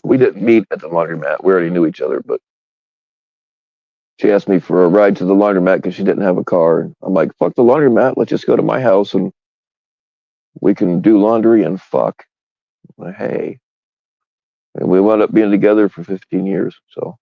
We didn't meet at the laundromat. We already knew each other, but she asked me for a ride to the laundromat because she didn't have a car. I'm like, fuck the laundromat. Let's just go to my house and we can do laundry and fuck. Like, hey. And we wound up being together for 15 years. So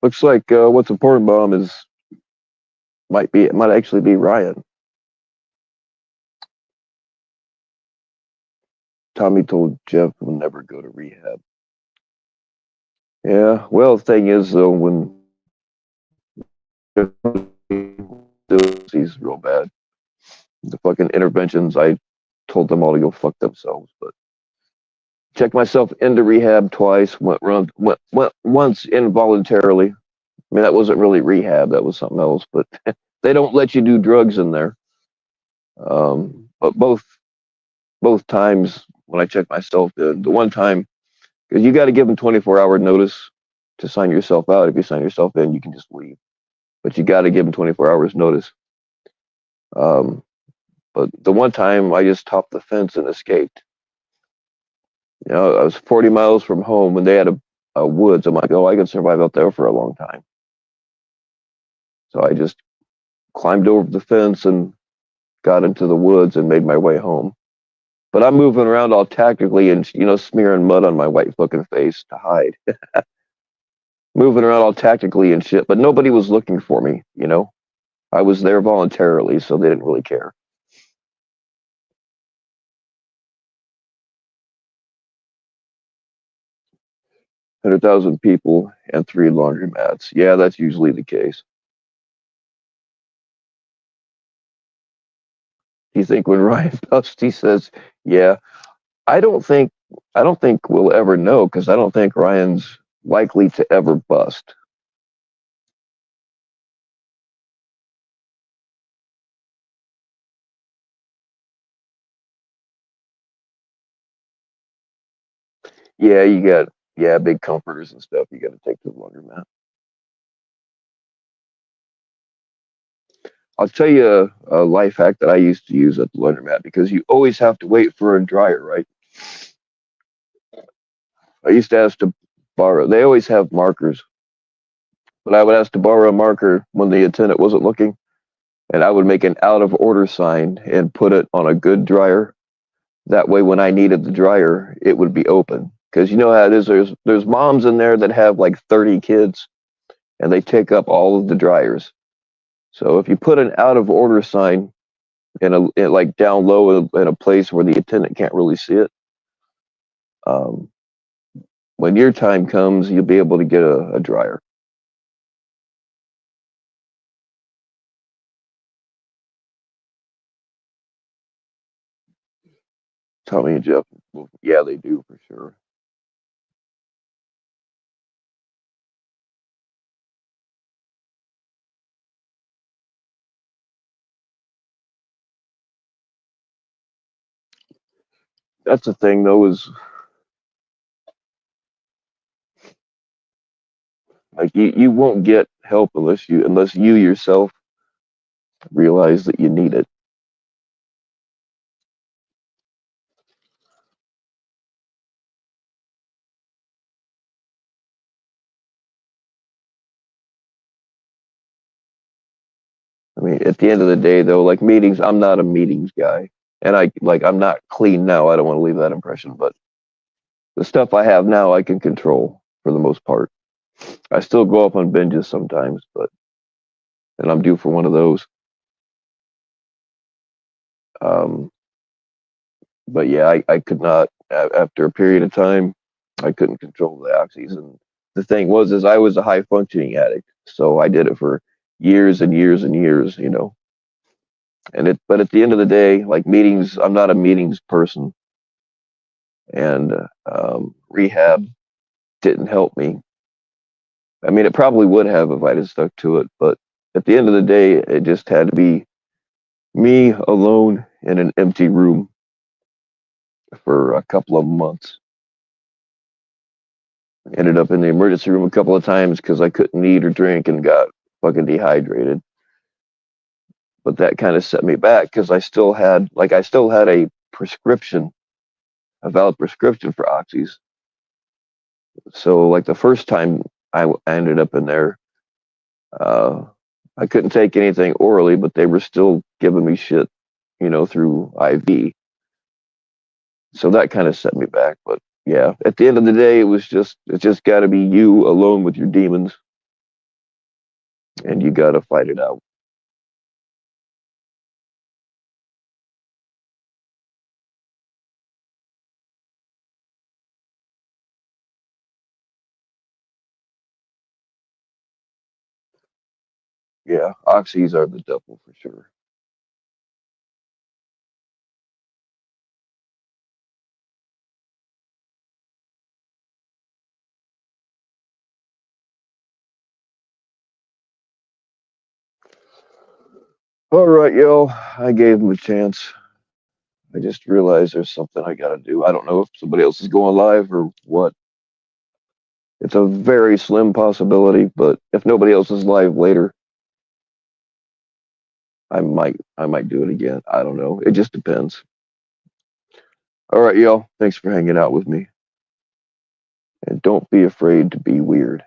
Looks like what's important, bomb is it might actually be Ryan. Tommy told Jeff he'll never go to rehab. Yeah, well, the thing is though, when he's real bad, the fucking interventions, I told them all to go fuck themselves. But checked myself into rehab twice. Went once involuntarily. I mean, that wasn't really rehab. That was something else. But they don't let you do drugs in there. But both times when I checked myself in, the one time, because you got to give them 24-hour notice to sign yourself out. If you sign yourself in, you can just leave. But you got to give them 24 hours notice. Um, but the one time I just topped the fence and escaped. You know, I was 40 miles from home and they had a woods. I'm like, oh, I can survive out there for a long time. So I just climbed over the fence and got into the woods and made my way home. But I'm moving around all tactically and, smearing mud on my white fucking face to hide. Moving around all tactically and shit. But nobody was looking for me, I was there voluntarily, so they didn't really care. 100,000 people and 3 laundromats. Yeah, that's usually the case. You think when Ryan busts, he says, "Yeah." I don't think I don't think we'll ever know because I don't think Ryan's likely to ever bust. Yeah, you got big comforters and stuff. You got to take to the laundromat. I'll tell you a life hack that I used to use at the laundromat because you always have to wait for a dryer, right? I used to ask to borrow. They always have markers, but I would ask to borrow a marker when the attendant wasn't looking, and I would make an out of order sign and put it on a good dryer. That way, when I needed the dryer, it would be open. Because you know how it is. There's moms in there that have like 30 kids, and they take up all of the dryers. So if you put an out of order sign like down low in a place where the attendant can't really see it, um, when your time comes, you'll be able to get a dryer. Tommy and Jeff, well, yeah, they do for sure. That's the thing, though, is like you won't get help unless you yourself realize that you need it. I mean, at the end of the day, though, like meetings, I'm not a meetings guy, and I'm not clean now. I don't want to leave that impression, but the stuff I have now, I can control for the most part. I still go up on binges sometimes, and I'm due for one of those. Um, but yeah, I could not after a period of time, I couldn't control the oxys, and the thing was, is I was a high functioning addict, so I did it for years and years and years, but at the end of the day, like meetings, I'm not a meetings person, and rehab didn't help me. I mean, it probably would have if I'd have stuck to it, but at the end of the day, it just had to be me alone in an empty room for a couple of months. Ended up in the emergency room a couple of times because I couldn't eat or drink and got fucking dehydrated. But that kind of set me back because I still had a prescription, a valid prescription for oxys. So like the first time I ended up in there, uh, I couldn't take anything orally, but they were still giving me shit, through IV. So that kind of set me back. But yeah, at the end of the day, it's just got to be you alone with your demons. and you got to fight it out. Yeah, oxys are the devil for sure. All right, yo, I gave him a chance. I just realized there's something I got to do. I don't know if somebody else is going live or what. It's a very slim possibility, but if nobody else is live later, I might do it again. I don't know. It just depends. All right, yo. Thanks for hanging out with me. And don't be afraid to be weird.